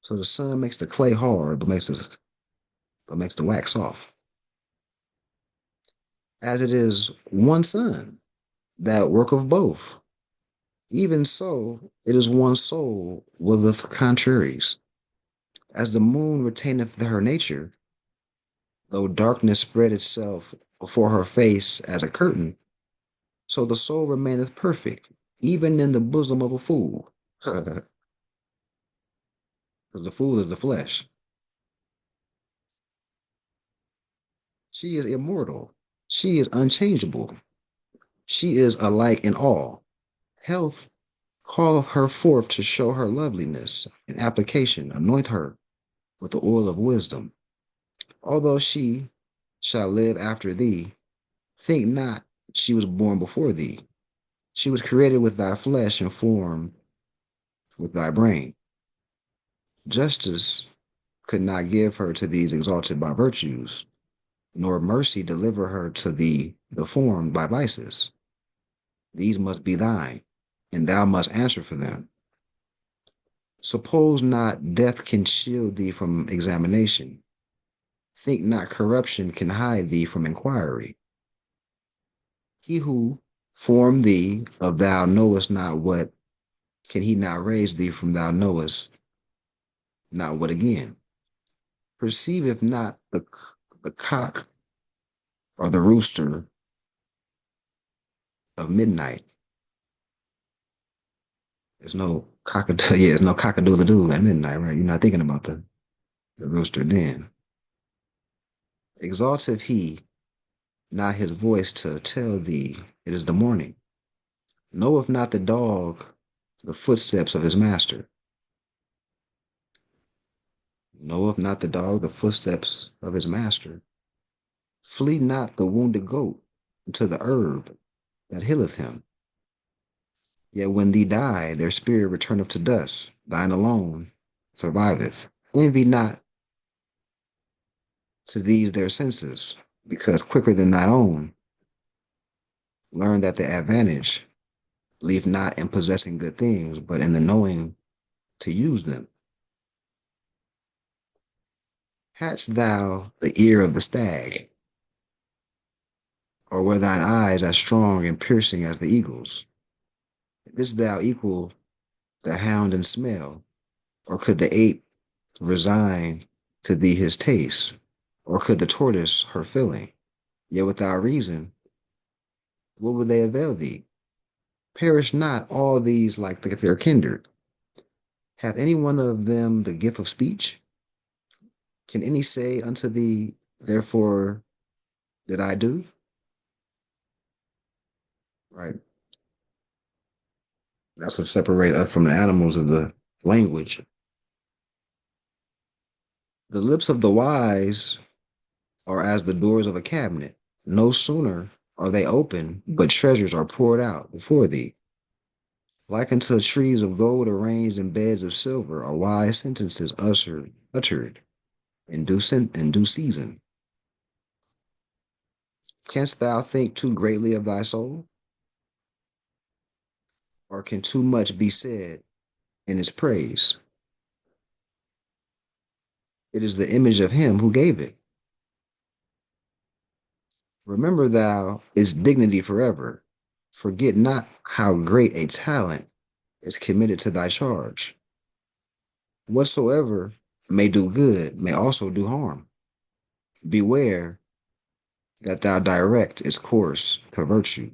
So the sun makes the clay hard, but makes the wax soft. As it is one sun, that work of both. Even so, it is one soul willeth contraries. As the moon retaineth her nature, though darkness spread itself before her face as a curtain, so the soul remaineth perfect, even in the bosom of a fool. Because the fool is the flesh. She is immortal. She is unchangeable. She is alike in all. Health calleth her forth to show her loveliness. In application, anoint her with the oil of wisdom. Although she shall live after thee, think not she was born before thee. She was created with thy flesh and formed with thy brain. Justice could not give her to these exalted by virtues, nor mercy deliver her to thee deformed by vices. These must be thine, and thou must answer for them. Suppose not death can shield thee from examination. Think not corruption can hide thee from inquiry. He who formed thee of thou knowest not what, can he not raise thee from thou knowest not what again? Perceiveth not the cock or the rooster of midnight. There's no cockatoo, yeah, there's no cock-a-doodle-doo at midnight, right? You're not thinking about the rooster then. Exalteth he not his voice to tell thee it is the morning? Knoweth not the dog the footsteps of his master? Knoweth not the dog the footsteps of his master? Flee not the wounded goat unto the herb that healeth him. Yet when thee die, their spirit returneth to dust, thine alone surviveth. Envy not to these their senses, because quicker than thine own. Learn that the advantage lieth not in possessing good things, but in the knowing to use them. Hadst thou the ear of the stag, or were thine eyes as strong and piercing as the eagle's? Didst thou equal the hound in smell, or could the ape resign to thee his taste, or could the tortoise her filling? Yet without reason, what would they avail thee? Perish not all these like their kindred? Hath any one of them the gift of speech? Can any say unto thee, therefore did I do? Right. That's what separates us from the animals of the language. The lips of the wise are as the doors of a cabinet. No sooner are they open, but treasures are poured out before thee. Like unto trees of gold arranged in beds of silver are wise sentences uttered in due season. Canst thou think too greatly of thy soul? Or can too much be said in its praise? It is the image of him who gave it. Remember thou its dignity forever. Forget not how great a talent is committed to thy charge. Whatsoever may do good may also do harm. Beware that thou direct its course to virtue.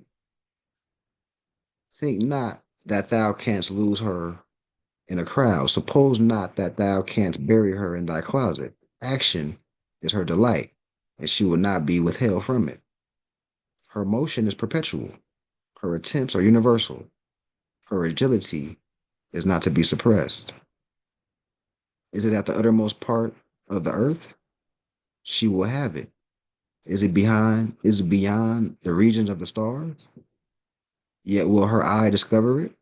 Think not that thou canst lose her in a crowd. Suppose not that thou canst bury her in thy closet. Action is her delight, and she will not be withheld from it. Her motion is perpetual. Her attempts are universal. Her agility is not to be suppressed. Is it at the uttermost part of the earth? She will have it. Is it beyond the regions of the stars? Yet will her eye discover it?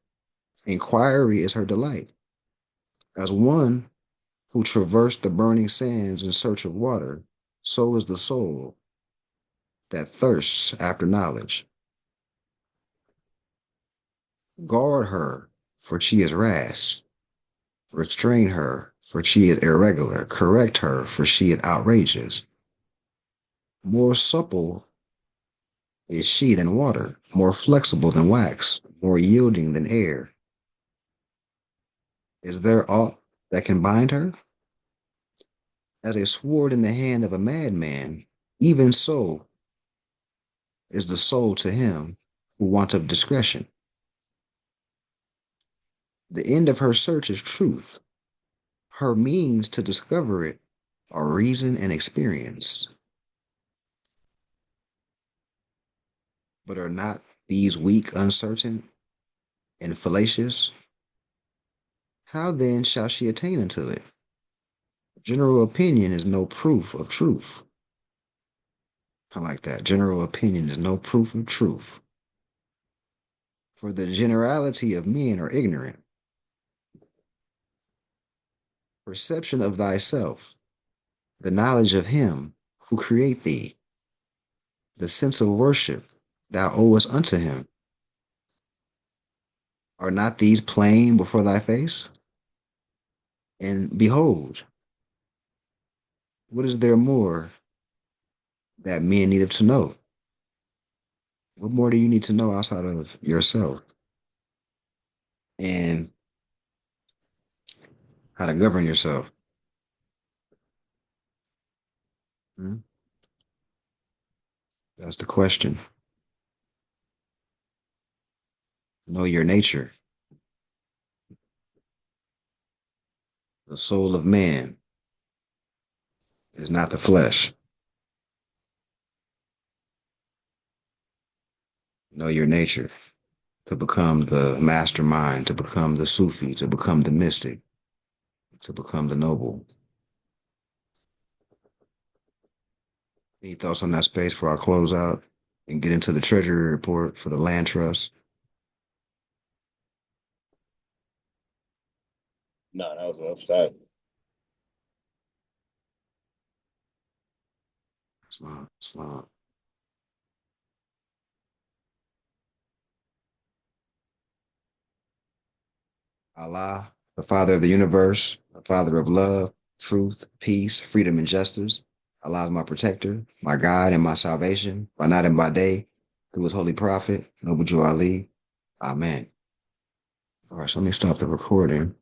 Inquiry is her delight. As one who traversed the burning sands in search of water, so is the soul that thirsts after knowledge. Guard her, for she is rash. Restrain her, for she is irregular. Correct her, for she is outrageous. More supple is she than water, more flexible than wax, more yielding than air. Is there aught that can bind her? As a sword in the hand of a madman, even so is the soul to him who wanteth discretion. The end of her search is truth. Her means to discover it are reason and experience. But are not these weak, uncertain, and fallacious, how then shall she attain unto it? General opinion is no proof of truth. I like that. General opinion is no proof of truth. For the generality of men are ignorant. Perception of thyself, the knowledge of him who create thee, the sense of worship thou owest unto him. Are not these plain before thy face? And behold, what is there more that men needed to know? What more do you need to know outside of yourself and how to govern yourself? Hmm? That's the question. Know your nature. The soul of man is not the flesh. Know your nature to become the mastermind, to become the Sufi, to become the mystic, to become the noble. Any thoughts on that space before I close out and get into the Treasury report for the land trust? No, that was upside. Islam, Islam. Allah, the Father of the universe, the Father of love, truth, peace, freedom, and justice. Allah is my protector, my guide, and my salvation, by night and by day, through his holy prophet, Noble Jew Ali. Amen. All right, so let me stop the recording.